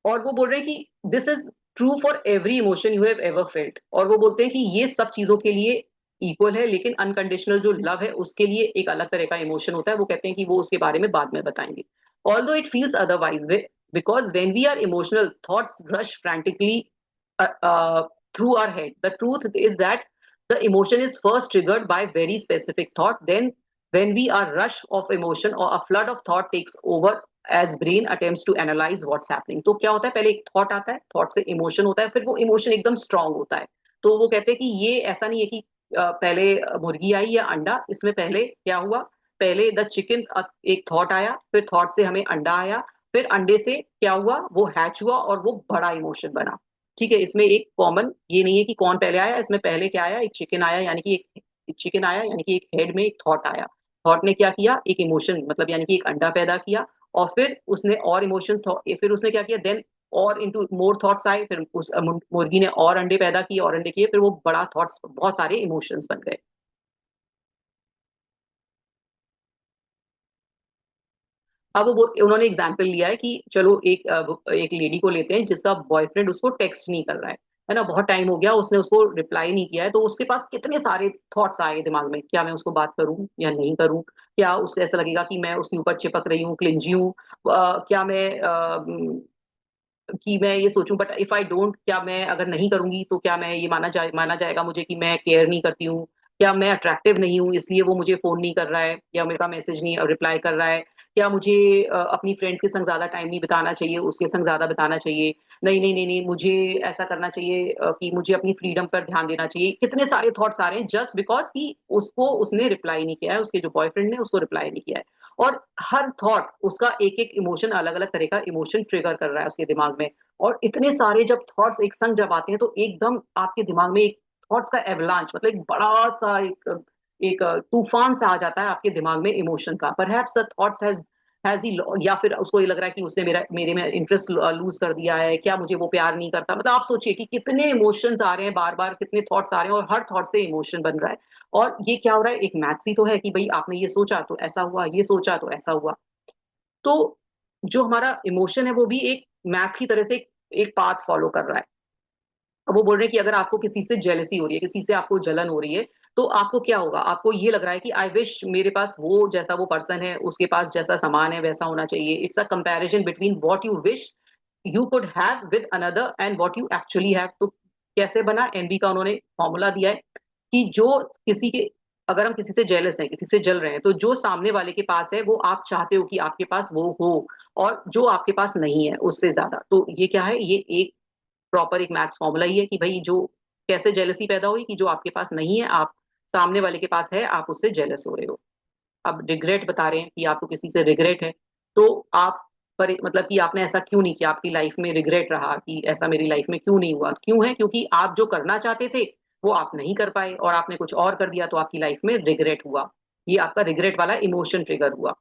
और वो बोल रहे हैं कि this is true for every emotion you have ever felt, और वो बोलते हैं कि ये सब चीजों के लिए इक्वल है, लेकिन अनकंडीशनल जो लव है उसके लिए एक अलग तरह का इमोशन होता है। वो कहते हैं कि वो उसके बारे में बाद में बताएंगे। Although it feels otherwise, because when we are emotional thoughts rush frantically through our head. The truth is that the emotion is first triggered by very specific thought. Then, when we are rush of emotion or a flood of thought takes over as brain attempts to analyze what's happening. तो क्या होता है, पहले एक थॉट आता है, थॉट से इमोशन होता है, फिर वो इमोशन एकदम स्ट्रांग होता है। तो वो कहते हैं कि ये ऐसा नहीं है कि पहले मुर्गी आई या अंडा, इसमें पहले क्या हुआ, पहले द चिकन, एक थॉट आया, फिर थॉट से हमें अंडा आया, फिर अंडे से क्या हुआ, वो हैच हुआ और वो बड़ा इमोशन बना। ठीक है, इसमें एक कॉमन ये नहीं है कि कौन पहले आया, इसमें पहले क्या आया, एक चिकन आया, यानी कि एक चिकन आया, यानी कि एक हेड में एक थॉट आया। थॉट ने क्या किया, एक इमोशन मतलब यानी कि एक अंडा पैदा किया, और फिर उसने और इमोशंस, फिर उसने क्या किया, देन और इनटू मोर थॉट्स आए, फिर उस मुर्गी ने और अंडे पैदा किए, और अंडे किए, फिर वो बड़ा थॉट्स, बहुत सारे इमोशंस बन गए। अब उन्होंने एग्जाम्पल लिया है कि चलो एक लेडी को लेते हैं जिसका बॉयफ्रेंड उसको टेक्स्ट नहीं कर रहा है ना, बहुत टाइम हो गया, उसने उसको रिप्लाई नहीं किया है, तो उसके पास कितने सारे थॉट्स आए दिमाग में, क्या मैं उसको बात करूं या नहीं करूं, क्या उसको ऐसा लगेगा कि मैं उसके ऊपर चिपक रही हूँ, क्लिंजी हूँ, क्या मैं कि मैं ये सोचूं, बट इफ आई डोंट, क्या मैं अगर नहीं करूंगी तो क्या मैं ये माना जाएगा मुझे कि मैं केयर नहीं करती हूँ, क्या मैं अट्रैक्टिव नहीं हूँ इसलिए वो मुझे फोन नहीं कर रहा है या मेरा मैसेज नहीं रिप्लाई कर रहा है, क्या मुझे अपनी फ्रेंड्स के संग ज्यादा टाइम नहीं बिताना चाहिए, उसके संग ज्यादा बिताना चाहिए, नहीं नहीं नहीं नहीं मुझे ऐसा करना चाहिए कि मुझे अपनी फ्रीडम पर ध्यान देना चाहिए। कितने सारे थॉट्स आ रहे हैं जस्ट बिकॉज कि उसको उसने रिप्लाई नहीं किया है, उसके जो बॉयफ्रेंड ने उसको रिप्लाई नहीं किया है। और हर थॉट उसका एक एक इमोशन, अलग अलग तरह का इमोशन ट्रिगर कर रहा है उसके दिमाग में। और इतने सारे जब थॉट्स एक संग जब आते हैं तो एकदम आपके दिमाग में एक थॉट्स का एवलांच, मतलब एक बड़ा सा एक तूफान सा आ जाता है आपके दिमाग में इमोशन का। Perhaps the thoughts has he, या फिर उसको ये लग रहा है कि उसने मेरे में इंटरेस्ट लूज कर दिया है, क्या मुझे वो प्यार नहीं करता। मतलब आप सोचिए कि कितने इमोशंस आ रहे हैं बार बार, कितने थॉट्स आ रहे हैं, और हर थॉट से इमोशन बन रहा है। और ये क्या हो रहा है, एक मैथ्स ही तो है कि भाई आपने ये सोचा तो ऐसा हुआ, ये सोचा तो ऐसा हुआ। तो जो हमारा इमोशन है वो भी एक मैथ की तरह से एक पाथ फॉलो कर रहा है। अब वो बोल रहे हैं कि अगर आपको किसी से जेलसी हो रही है, किसी से आपको जलन हो रही है, तो आपको क्या होगा, आपको ये लग रहा है कि आई विश मेरे पास वो जैसा वो पर्सन है, उसके पास जैसा सामान है वैसा होना चाहिए। It's a comparison between what you wish you could have with another and what you actually have. तो कैसे बना, एनबी का उन्होंने फॉर्मूला दिया है कि जो किसी के, अगर हम किसी से जेलस हैं, किसी से जल रहे हैं, तो जो सामने वाले के पास है वो आप चाहते हो कि आपके पास वो हो, और जो आपके पास नहीं है उससे ज्यादा। तो ये क्या है, ये एक प्रॉपर एक मैथ्स फॉर्मूला ही है कि भाई जो कैसे जेलसी पैदा हुई, कि जो आपके पास नहीं है, आप सामने वाले के पास है, आप उससे जेलस हो रहे हो। अब रिग्रेट बता रहे हैं कि आपको किसी से रिग्रेट है, तो आप पर मतलब कि आपने ऐसा क्यों नहीं किया, आपकी लाइफ में रिग्रेट रहा कि ऐसा मेरी लाइफ में क्यों नहीं हुआ, क्यों है, क्योंकि आप जो करना चाहते थे वो आप नहीं कर पाए, और आपने कुछ और कर दिया, तो आपकी लाइफ में रिग्रेट हुआ। ये आपका रिग्रेट वाला इमोशन ट्रिगर हुआ।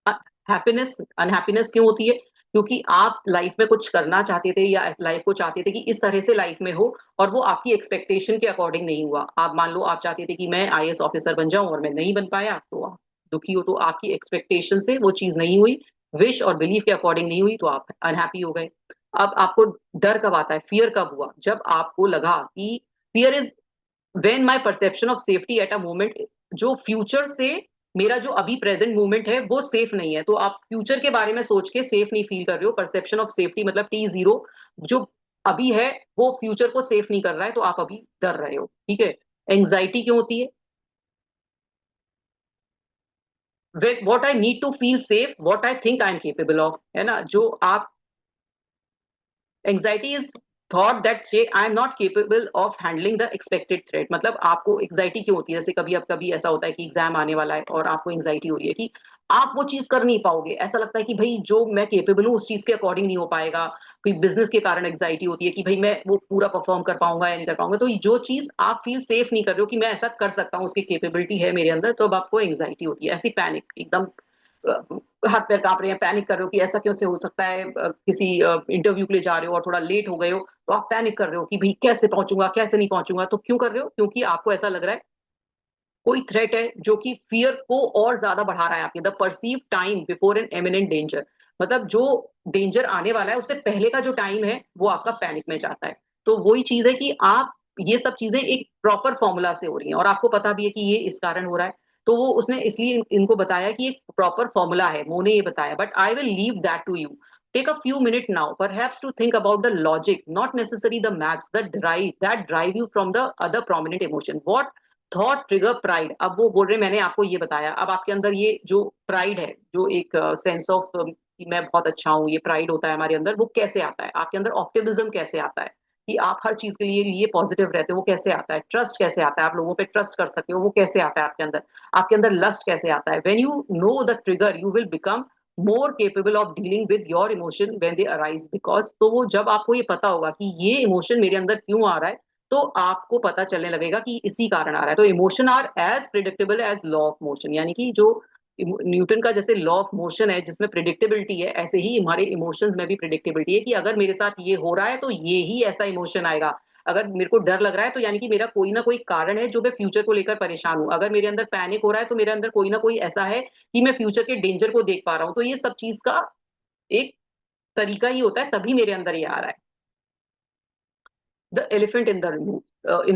हैप्पीनेस, अनहैप्पीनेस क्यों होती है, क्योंकि आप लाइफ में कुछ करना चाहते थे या लाइफ को चाहते थे कि इस तरह से लाइफ में हो, और वो आपकी एक्सपेक्टेशन के अकॉर्डिंग नहीं हुआ। आप मान लो आप चाहते थे कि मैं आईएएस ऑफिसर बन जाऊं और मैं नहीं बन पाया, तो आप दुखी हो, तो आपकी एक्सपेक्टेशन से वो चीज नहीं हुई, विश और बिलीफ के अकॉर्डिंग नहीं हुई, तो आप अनहैप्पी हो गए। अब आपको डर कब आता है, फियर कब हुआ, जब आपको लगा कि fear is when my perception of safety at a moment, जो फ्यूचर से मेरा जो अभी प्रेजेंट मोमेंट है वो सेफ नहीं है, तो आप फ्यूचर के बारे में सोच के सेफ नहीं फील कर रहे हो। परसेप्शन ऑफ सेफ्टी मतलब T0, जो अभी है वो फ्यूचर को सेफ नहीं कर रहा है, तो आप अभी डर रहे हो। ठीक है, एंग्जाइटी क्यों होती है, what I need to feel safe, what I think I am capable of, है ना, जो आप, anxiety is thought that say I am not capable of handling the expected threat. मतलब आपको एंग्जाइटी क्यों होती है? जैसे कभी अब कभी ऐसा होता है कि एग्जाम आने वाला है और आपको एंग्जाइटी हो रही है कि आप वो चीज कर नहीं पाओगे, ऐसा लगता है कि भाई जो मैं केपेबल हूँ उस चीज के अकॉर्डिंग नहीं हो पाएगा। कोई बिजनेस के कारण एंग्जाइटी होती है कि भाई मैं वो पूरा परफॉर्म कर पाऊंगा या नहीं कर पाऊंगा। तो जो चीज आप फील सेफ नहीं कर रहे हो कि मैं ऐसा कर सकता हूँ, उसकी केपेबिलिटी है मेरे अंदर, तो अब आपको एंग्जाइटी होती है, ऐसी पैनिक एकदम, हाथ पैर कांप रहे हैं, पैनिक कर रहे हो कि ऐसा क्यों से हो सकता है, किसी इंटरव्यू के लिए जा रहे हो और थोड़ा लेट हो गए हो तो आप पैनिक कर रहे हो कि भाई कैसे पहुंचूंगा कैसे नहीं पहुंचूंगा। तो क्यों कर रहे हो? क्योंकि आपको ऐसा लग रहा है कोई थ्रेट है जो कि फियर को और ज्यादा बढ़ा रहा है आपके, the perceive time before an eminent danger. मतलब जो डेंजर आने वाला है उससे पहले का जो टाइम है वो आपका पैनिक में जाता है। तो वही चीज है कि आप, ये सब चीजें एक प्रॉपर फॉर्मूला से हो रही हैं और आपको पता भी है कि ये इस कारण हो रहा है। तो वो उसने इसलिए इनको बताया कि एक प्रॉपर फॉर्मूला है, मोने ये बताया, but I will leave that to you. Take a few minutes now, perhaps to think about the logic, not necessarily the maths, that drive you from the other prominent emotion. What thought trigger pride? अब वो बोल रहे मैंने आपको ये बताया, अब आपके अंदर ये जो प्राइड है, जो एक सेंस ऑफ कि मैं बहुत अच्छा हूँ, ये प्राइड होता है हमारे अंदर, वो कैसे आता है आपके अंदर? ऑप्टिमिज्म कैसे आता है कि आप हर चीज के लिए पॉजिटिव रहते हो, वो कैसे आता है? ट्रस्ट कैसे आता है, आप लोगों पे ट्रस्ट कर सकते हो, वो कैसे आता है आपके अंदर? आपके अंदर लस्ट कैसे आता है? When you know the trigger you will become more capable of dealing with your emotion when they arise, because तो वो जब आपको ये पता होगा कि ये इमोशन मेरे अंदर क्यों आ रहा है, तो आपको पता चलने लगेगा कि इसी कारण आ रहा है। तो emotion are as predictable as law of motion, यानी कि जो न्यूटन का जैसे लॉ ऑफ मोशन है जिसमें प्रिडिक्टेबिलिटी है, ऐसे ही हमारे इमोशंस में भी प्रिडिक्टेबिलिटी है कि अगर मेरे साथ ये हो रहा है तो ये ही ऐसा इमोशन आएगा। अगर मेरे को डर लग रहा है तो यानी कि मेरा कोई ना कोई कारण है जो मैं फ्यूचर को लेकर परेशान हूं। अगर मेरे अंदर पैनिक हो रहा है तो मेरे अंदर कोई ना कोई ऐसा है कि मैं फ्यूचर के डेंजर को देख पा रहा हूं। तो ये सब चीज का एक तरीका ही होता है, तभी मेरे अंदर ये आ रहा है। The elephant in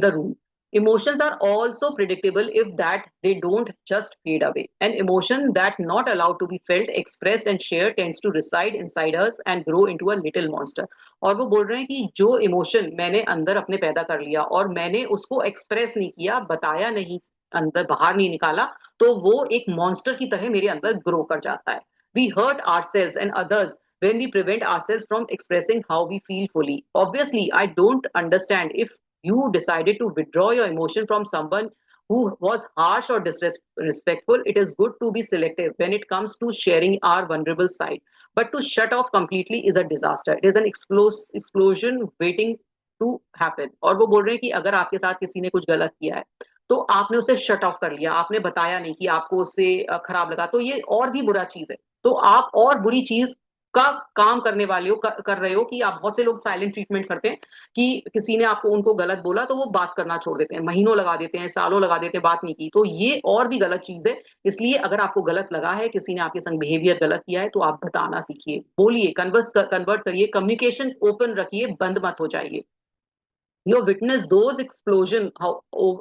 the room. Emotions are also predictable if that they don't just fade away. An emotion that not allowed to be felt, expressed and shared tends to reside inside us and grow into a little monster. और वो बोल रहे हैं कि जो इमोशन मैंने अंदर अपने पैदा कर लिया और मैंने उसको एक्सप्रेस नहीं किया, बताया नहीं, अंदर बाहर नहीं निकाला, तो वो एक मॉन्स्टर की तरह मेरे अंदर ग्रो कर जाता है। We hurt ourselves and others when we prevent ourselves from expressing how we feel fully. Obviously, I don't understand if you decided to withdraw your emotion from someone who was harsh or disrespectful. It is good to be selective when it comes to sharing our vulnerable side. But to shut off completely is a disaster. It is an explosion waiting to happen. और वो बोल रहे हैं कि अगर आपके साथ किसी ने कुछ गलत किया है तो आपने उसे शट ऑफ कर लिया, आपने बताया नहीं कि आपको उससे खराब लगा, तो ये और भी बुरा चीज है। तो आप और बुरी चीज का काम करने वाले हो, कर रहे हो कि आप, बहुत से लोग साइलेंट ट्रीटमेंट करते हैं कि किसी ने आपको उनको गलत बोला तो वो बात करना छोड़ देते हैं, महीनों लगा देते हैं, सालों लगा देते हैं, बात नहीं की। तो ये और भी गलत चीज है। इसलिए अगर आपको गलत लगा है, किसी ने आपके संग बिहेवियर गलत किया है, तो आप बताना सीखिए, बोलिए, कन्वर्स करिए, कम्युनिकेशन ओपन रखिए, बंद मत हो जाइए। You witness those explosions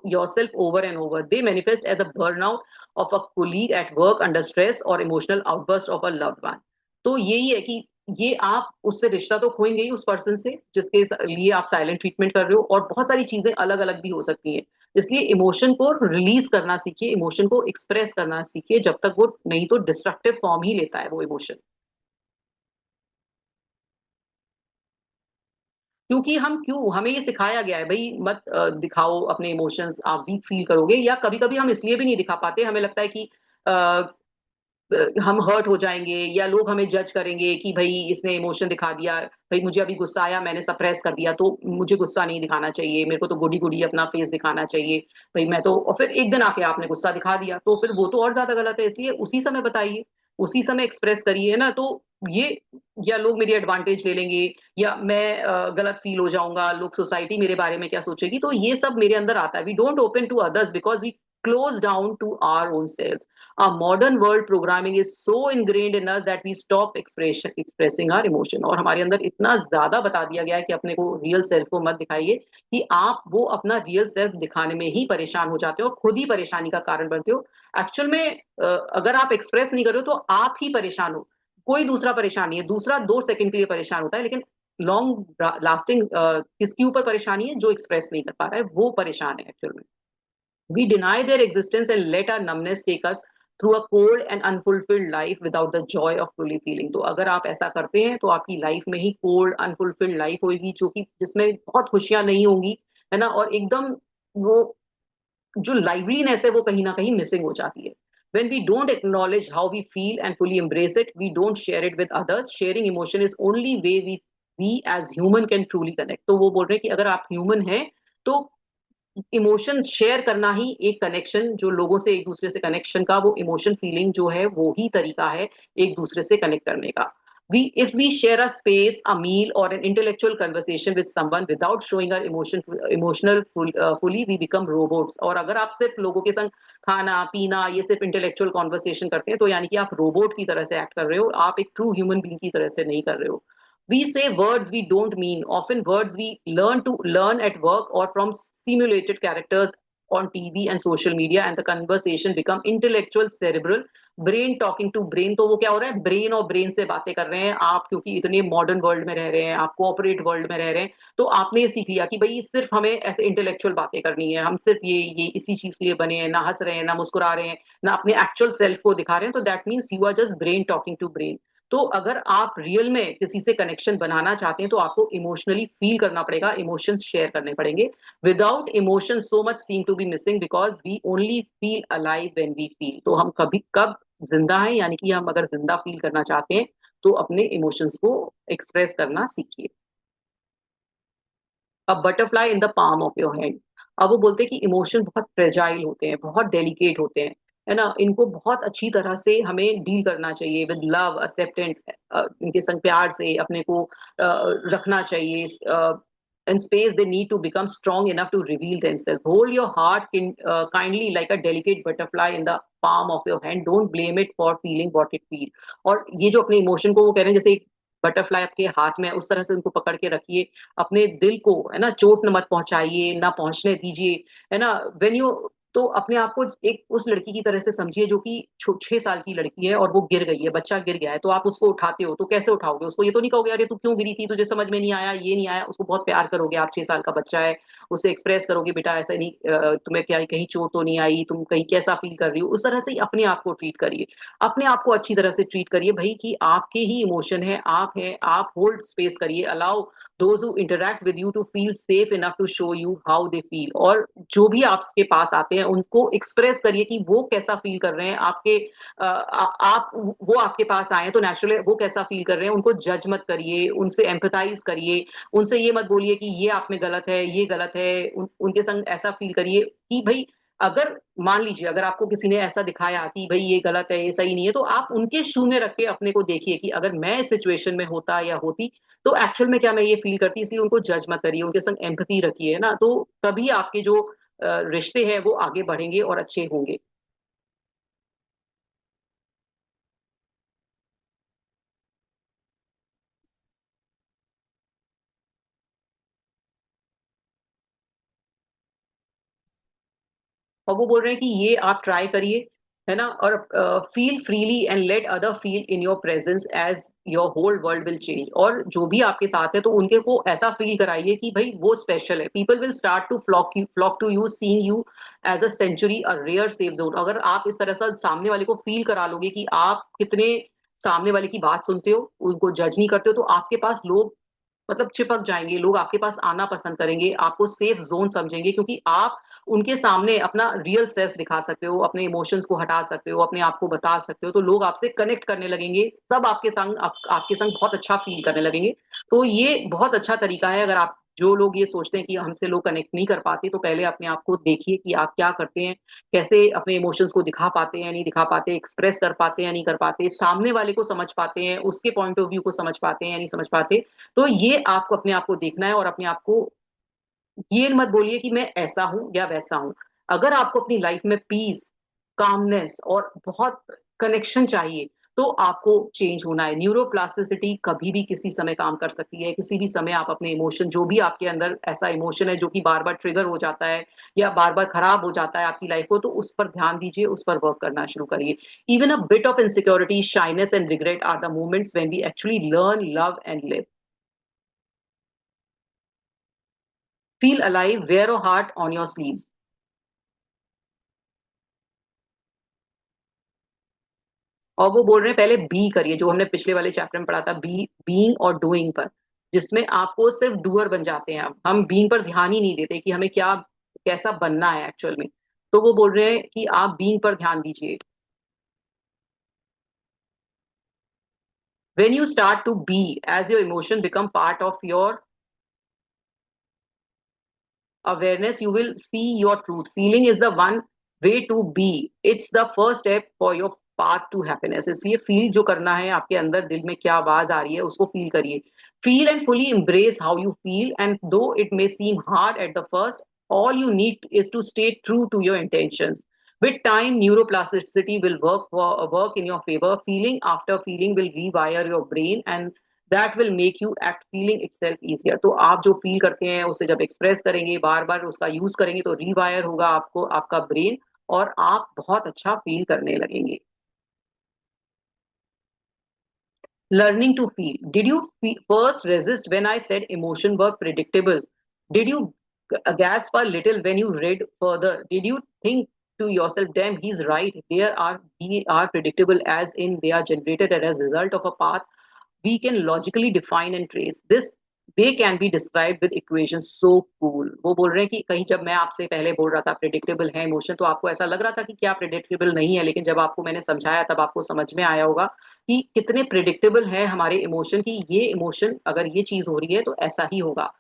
yourself over and over. They manifest as a burnout of a colleague at work under stress or emotional outburst of a loved one. तो यही है कि ये आप उससे रिश्ता तो खोएंगे ही, उस पर्सन से जिसके लिए आप साइलेंट ट्रीटमेंट कर रहे हो, और बहुत सारी चीजें अलग अलग भी हो सकती हैं। इसलिए इमोशन को रिलीज करना सीखिए, इमोशन को एक्सप्रेस करना सीखिए, जब तक वो नहीं तो डिस्ट्रक्टिव फॉर्म ही लेता है वो इमोशन। क्योंकि हम क्यों, हमें ये सिखाया गया है भाई मत दिखाओ अपने इमोशंस, आप वीक फील करोगे। या कभी कभी हम इसलिए भी नहीं दिखा पाते, हमें लगता है कि अ, हम हर्ट हो जाएंगे या लोग हमें जज करेंगे कि भाई इसने इमोशन दिखा दिया, भाई मुझे अभी गुस्सा आया, मैंने सप्रेस कर दिया, तो मुझे गुस्सा नहीं दिखाना चाहिए, मेरे को तो गुडी गुडी अपना फेस दिखाना चाहिए। भाई मैं तो, और फिर एक दिन आके आपने गुस्सा दिखा दिया तो फिर वो तो और ज्यादा गलत है। इसलिए उसी समय बताइए, उसी समय एक्सप्रेस करिए, है ना? तो ये, या लोग मेरी एडवांटेज ले लेंगे, या मैं गलत फील हो जाऊंगा, लोग, सोसाइटी मेरे बारे में क्या सोचेगी, तो ये सब मेरे अंदर आता है। We don't open to others because we close down to our own selves. Our modern world programming is so ingrained in us that we stop expressing our emotion. और हमारे अंदर इतना ज्यादा बता दिया गया है कि अपने को, रियल सेल्फ को मत दिखाइए, कि आप वो अपना रियल सेल्फ दिखाने में ही परेशान हो जाते हो और खुद ही परेशानी का कारण बनते हो। एक्चुअल में अगर आप एक्सप्रेस नहीं कर रहे हो तो आप ही परेशान हो, कोई दूसरा परेशान नहीं है। दूसरा 2 सेकंड के लिए परेशान होता है, लेकिन लॉन्ग लास्टिंग किसके ऊपर परेशानी है? जो एक्सप्रेस नहीं कर पा रहा है वो परेशान है एक्चुअल में। We deny their existence and let our numbness take us through a cold and unfulfilled life without the Joy of fully feeling. तो अगर आप ऐसा करते हैं तो आपकी लाइफ में ही कोल्ड अनफुलफिल्ड लाइफ होगी, जो कि जिसमें बहुत खुशियां नहीं होंगी, है ना, और एकदम वो जो लाइवलीनेस है वो कहीं ना कहीं मिसिंग हो जाती है। When we don't acknowledge how we feel and fully embrace it, we don't share it with others. Sharing emotion is only way we as human can truly connect. तो वो बोल रहे हैं कि अगर आप ह्यूमन हैं तो इमोशन शेयर करना ही एक कनेक्शन, जो लोगों से एक दूसरे से कनेक्शन का वो इमोशन फीलिंग जो है वो ही तरीका है एक दूसरे से कनेक्ट करने का। We if we share a space, a meal or an intellectual conversation with someone without showing our fully, we become robots। और अगर आप सिर्फ लोगों के संग खाना पीना ये सिर्फ इंटेलेक्चुअल कॉन्वर्सेशन करते हैं तो यानी कि आप रोबोट की तरह से एक्ट कर रहे हो, आप एक ट्रू ह्यूमन बीइंग की तरह से नहीं कर रहे हो। We say words we don't mean, often words we learn at work or from simulated characters on TV and social media, and the conversation become intellectual, cerebral, brain talking to brain. तो वो क्या हो रहा है, ब्रेन और ब्रेन से बातें कर रहे हैं आप, क्योंकि इतने मॉडर्न वर्ल्ड में रह रहे हैं, आप कोऑपरेट वर्ल्ड में रह रहे हैं। तो आपने ये सीख लिया कि भाई सिर्फ हमें ऐसे इंटेलेक्चुअल बातें करनी है, हम सिर्फ ये इसी चीज के लिए बने हैं, ना हंस रहे हैं ना मुस्कुरा रहे हैं ना अपने एक्चुअल सेल्फ को दिखा रहे हैं। तो that means you are just brain talking to brain. तो अगर आप रियल में किसी से कनेक्शन बनाना चाहते हैं तो आपको इमोशनली फील करना पड़ेगा, इमोशंस शेयर करने पड़ेंगे। Without emotion so much seem to be missing because we only feel alive when we feel. तो हम कभी कब जिंदा है, यानी कि हम अगर जिंदा फील करना चाहते हैं तो अपने इमोशंस को एक्सप्रेस करना सीखिए। A butterfly in the palm of your hand. अब वो बोलते हैं कि इमोशन बहुत फ्रेजाइल होते हैं, बहुत डेलिकेट होते हैं, है ना, इनको बहुत अच्छी तरह से हमें डील करना चाहिए विद लव एक्सेप्टेंट। इनके संग प्यार से अपने को रखना चाहिए। in space they need to become strong enough to reveal themselves. Hold your heart kindly like a delicate butterfly in the palm of your hand. Don't blame it for feeling what it feels। और ये जो अपने इमोशन को वो कह रहे हैं जैसे एक बटरफ्लाई आपके हाथ में है, उस तरह से उनको पकड़ के रखिए। अपने दिल को, है ना, चोट न मत पहुंचाइए, ना पहुंचने दीजिए, है ना। वेन यू तो अपने आप को एक उस लड़की की तरह से समझिए जो कि 6 साल की लड़की है और वो गिर गई है, बच्चा गिर गया है, तो आप उसको उठाते हो तो कैसे उठाओगे उसको, ये तो नहीं कहोगे अरे तू क्यों गिरी थी, तुझे समझ में नहीं आया, ये नहीं आया। उसको बहुत प्यार करोगे आप, 6 साल का बच्चा है, उसे एक्सप्रेस करोगे बेटा ऐसा नहीं, तुम्हें क्या कहीं चोट तो नहीं आई, तुम कहीं कैसा फील कर रही हो, उस तरह से ही अपने आप को ट्रीट करिए। अपने आप को अच्छी तरह से ट्रीट करिए भाई, कि आपके ही इमोशन है, आप है, आप होल्ड स्पेस करिए। Allow those who interact with you to feel safe enough to show you how they feel। और जो भी आपके पास आते हैं उनको एक्सप्रेस करिए कि वो कैसा फील कर रहे हैं आपके आप वो आपके पास आए तो नेचुरली वो कैसा फील कर रहे हैं, उनको जज मत करिए, उनसे एम्पथाइज करिए। उनसे ये मत बोलिए कि ये आप में गलत है, ये गलत है। उनके संग ऐसा फील करिए कि भाई अगर मान लीजिए अगर आपको किसी ने ऐसा दिखाया कि भाई ये गलत है, ये सही नहीं है, तो आप उनके शू में रख के अपने को देखिए कि अगर मैं इस सिचुएशन में होता या होती तो एक्चुअल में क्या मैं ये फील करती। इसलिए उनको जज मत करिए, उनके संग एम्पैथी रखिए, है ना, तो तभी आपके जो रिश्ते हैं वो आगे बढ़ेंगे और अच्छे होंगे। और वो बोल रहे हैं कि ये आप ट्राई करिए, है ना, और feel freely and let other feel in your presence as your whole world will change. और जो भी आपके साथ है तो उनके को ऐसा फील कराइए कि भाई वो स्पेशल है। People will start to flock to you, seeing you as a sanctuary, a rare safe zone. अगर आप इस तरह से सामने वाले को फील करा लोगे कि आप कितने सामने वाले की बात सुनते हो, उनको जज नहीं करते हो, तो आपके पास लोग मतलब चिपक जाएंगे, लोग आपके पास आना पसंद करेंगे, आपको सेफ जोन समझेंगे, क्योंकि आप उनके सामने अपना रियल सेल्फ दिखा सकते हो, अपने इमोशंस को हटा सकते हो, अपने आप को बता सकते हो, तो लोग आपसे कनेक्ट करने लगेंगे, सब आपके संग बहुत अच्छा फील करने लगेंगे। तो ये बहुत अच्छा तरीका है। अगर आप जो लोग ये सोचते हैं कि हमसे लोग कनेक्ट नहीं कर पाते, तो पहले अपने आप को देखिए कि आप क्या करते हैं, कैसे अपने इमोशंस को दिखा पाते हैं, नहीं दिखा पाते, एक्सप्रेस कर पाते हैं, नहीं कर पाते, सामने वाले को समझ पाते हैं, उसके पॉइंट ऑफ व्यू को समझ पाते हैं या नहीं समझ पाते। तो ये आपको अपने आप को देखना है और अपने आप को ये मत बोलिए कि मैं ऐसा हूं या वैसा हूं। अगर आपको अपनी लाइफ में पीस, कामनेस और बहुत कनेक्शन चाहिए तो आपको चेंज होना है। न्यूरोप्लास्टिसिटी कभी भी किसी समय काम कर सकती है, किसी भी समय आप अपने इमोशन, जो भी आपके अंदर ऐसा इमोशन है जो कि बार बार ट्रिगर हो जाता है या बार बार खराब हो जाता है आपकी लाइफ को, तो उस पर ध्यान दीजिए, उस पर वर्क करना शुरू करिए। Even a bit of insecurity, shyness and regret are the moments when we actually learn, love and live. Feel alive, wear a heart on your sleeves. और वो बोल रहे हैं पहले बी करिए, जो हमने पिछले वाले चैप्टर में पढ़ा था, बी बीइंग और डूइंग पर, जिसमें आपको सिर्फ डूअर बन जाते हैं। अब हम बीइंग पर ध्यान ही नहीं देते कि हमें क्या कैसा बनना है एक्चुअल में। तो वो बोल रहे हैं कि आप बीइंग पर ध्यान दीजिए। When you start to be, as your emotion become part of your awareness, you will see your truth. Feeling is the one way to be. It's the first step for your path to happiness. इसलिए फील जो करना है, आपके अंदर दिल में क्या आवाज आ रही है उसको फील करिए। Feel and fully embrace how you feel, and though it may seem hard at the first, all you need is to stay true to your intentions. With time, neuroplasticity will work in your favor. Feeling after feeling will rewire your brain, and that will make you act feeling itself easier. तो आप जो फील करते हैं उसे जब एक्सप्रेस करेंगे, बार बार उसका यूज करेंगे, तो रीवायर होगा आपको आपका ब्रेन, और आप बहुत अच्छा फील करने लगेंगे। Learning to feel. Did you first resist when I said emotion were predictable? Did you gasp a little when you read further? Did you think to yourself, damn, he's right. They are predictable, as in they are generated as a result of a path we can logically define and trace. This they can be described with equations so cool. वो बोल रहे हैं कि कहीं जब मैं आपसे पहले बोल रहा था प्रिडिक्टेबल है इमोशन, तो आपको ऐसा लग रहा था कि क्या प्रिडिक्टेबल नहीं है, लेकिन जब आपको मैंने समझाया तब आपको समझ में आया होगा कि कितने प्रिडिक्टेबल है हमारे इमोशन, की ये इमोशन अगर ये चीज हो रही है तो ऐसा ही होगा।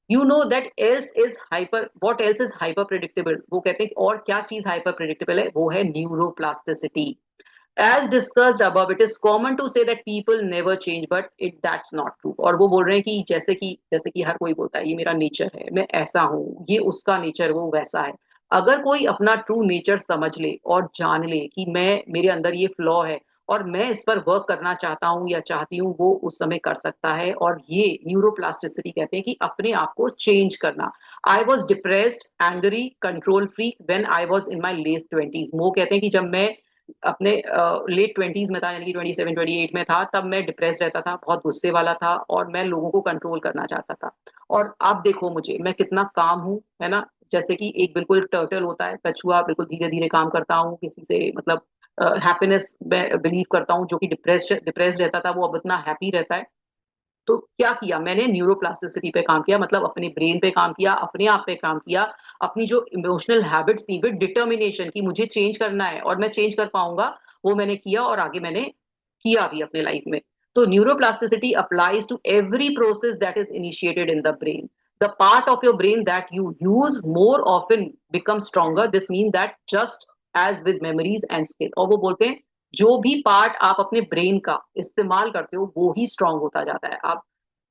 You know that else is hyper, what else is hyper predictable, वो कहते हैं कि और क्या चीज हाइपर प्रिडिक्टेबल है, वो है neuroplasticity. As discussed above, it is common to say that people never change, but that's not true. और वो बोल रहे हैं कि जैसे कि हर कोई बोलता है ये मेरा नेचर है, मैं ऐसा हूँ, ये उसका नेचर वो वैसा है। अगर कोई अपना ट्रू नेचर समझ ले और जान ले कि मैं मेरे अंदर ये फ्लॉ है और मैं इस पर वर्क करना चाहता हूँ या चाहती हूँ, वो उस समय कर सकता है। और ये न्यूरोप्लास्टिसिटी कहते हैं कि अपने आप को चेंज करना। I was depressed, angry, control freak when I was in my late twenties. वो कहते हैं कि जब मैं अपने लेट ट्वेंटीज में था, यानी कि 27 28 में था, तब मैं डिप्रेस रहता था, बहुत गुस्से वाला था, और मैं लोगों को कंट्रोल करना चाहता था। और अब देखो मुझे, मैं कितना काम हूँ, है ना। जैसे कि एक बिल्कुल टर्टल होता है, कछुआ, बिल्कुल धीरे धीरे काम करता हूँ, किसी से मतलब हैप्पीनेस में बिलीव करता हूँ। जो कि डिप्रेस रहता था वो अब इतना हैप्पी रहता है। तो क्या किया मैंने, न्यूरोप्लास्टिसिटी पे काम किया, मतलब अपने ब्रेन पे काम किया, अपने आप पे काम किया, अपनी जो इमोशनल हैबिट्स थी विद डिटर्मिनेशन की मुझे चेंज करना है और मैं चेंज कर पाऊंगा, वो मैंने किया, और आगे मैंने किया भी अपने लाइफ में। तो neuroplasticity applies to every process that is initiated in the brain. The part of your brain that you use more often become stronger. This mean that just as with memories and skill. और वो बोलते हैं जो भी पार्ट आप अपने ब्रेन का इस्तेमाल करते हो वो ही स्ट्रांग होता जाता है। आप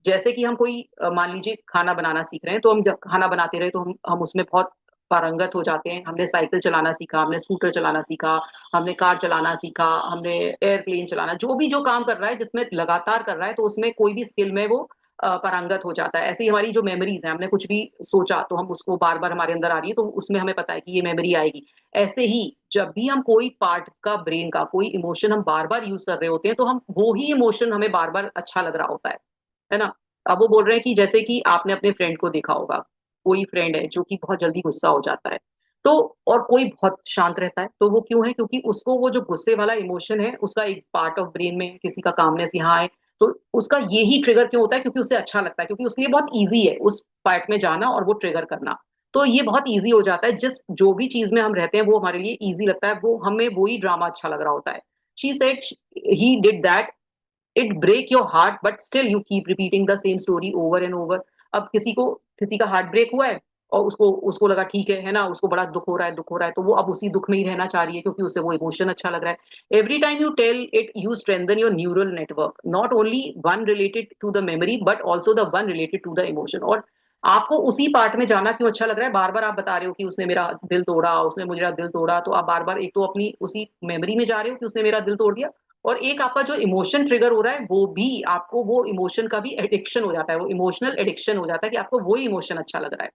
जैसे कि हम कोई मान लीजिए खाना बनाना सीख रहे हैं, तो हम जब खाना बनाते रहे तो हम उसमें बहुत पारंगत हो जाते हैं। हमने साइकिल चलाना सीखा, हमने स्कूटर चलाना सीखा, हमने कार चलाना सीखा, हमने एयरप्लेन चलाना, जो भी जो काम कर रहा है जिसमें लगातार कर रहा है, तो उसमें कोई भी स्किल में वो पारंगत हो जाता है। ऐसे ही हमारी जो मेमोरीज है, हमने कुछ भी सोचा तो हम उसको बार बार हमारे अंदर आ रही है, तो उसमें हमें पता है कि ये मेमोरी आएगी। ऐसे ही जब भी हम कोई पार्ट का ब्रेन का कोई इमोशन हम बार बार यूज कर रहे होते हैं, तो हम वो ही इमोशन हमें बार बार अच्छा लग रहा होता है ना। अब वो बोल रहे हैं कि जैसे कि आपने अपने फ्रेंड को देखा होगा, कोई फ्रेंड है जो कि बहुत जल्दी गुस्सा हो जाता है, तो और कोई बहुत शांत रहता है, तो वो क्यों है, क्योंकि उसको वो जो गुस्से वाला इमोशन है उसका एक पार्ट ऑफ ब्रेन में, किसी का कामनेस यहाँ है, तो उसका ये ही ट्रिगर क्यों होता है, क्योंकि उसे अच्छा लगता है, क्योंकि उसके लिए बहुत ईजी है उस पार्ट में जाना और वो ट्रिगर करना। तो ये बहुत ईजी हो जाता है, जिस जो भी चीज में हम रहते हैं वो हमारे लिए ईजी लगता है, वो हमें वही ड्रामा अच्छा लग रहा होता है। She said he did that, it break your heart but still you keep repeating the same story over and over. अब किसी का हार्ट ब्रेक हुआ है और उसको उसको लगा ठीक है ना, उसको बड़ा दुख हो रहा है, दुख हो रहा है, तो वो अब उसी दुख में ही रहना चाह रही है, क्योंकि उसे वो इमोशन अच्छा लग रहा है। Every time you tell it, you strengthen your neural network, not only one related to the memory but also the one related to the emotion. और आपको उसी पार्ट में जाना क्यों अच्छा लग रहा है, बार बार आप बता रहे हो कि उसने मेरा दिल तोड़ा, उसने मुझे दिल तोड़ा, तो आप बार बार एक तो अपनी उसी मेमोरी में जा रहे हो कि उसने मेरा दिल तोड़ दिया, और एक आपका जो इमोशन ट्रिगर हो रहा है वो भी आपको वो इमोशन का भी एडिक्शन हो जाता है, वो इमोशनल एडिक्शन हो जाता है कि आपको वो इमोशन अच्छा लग रहा है।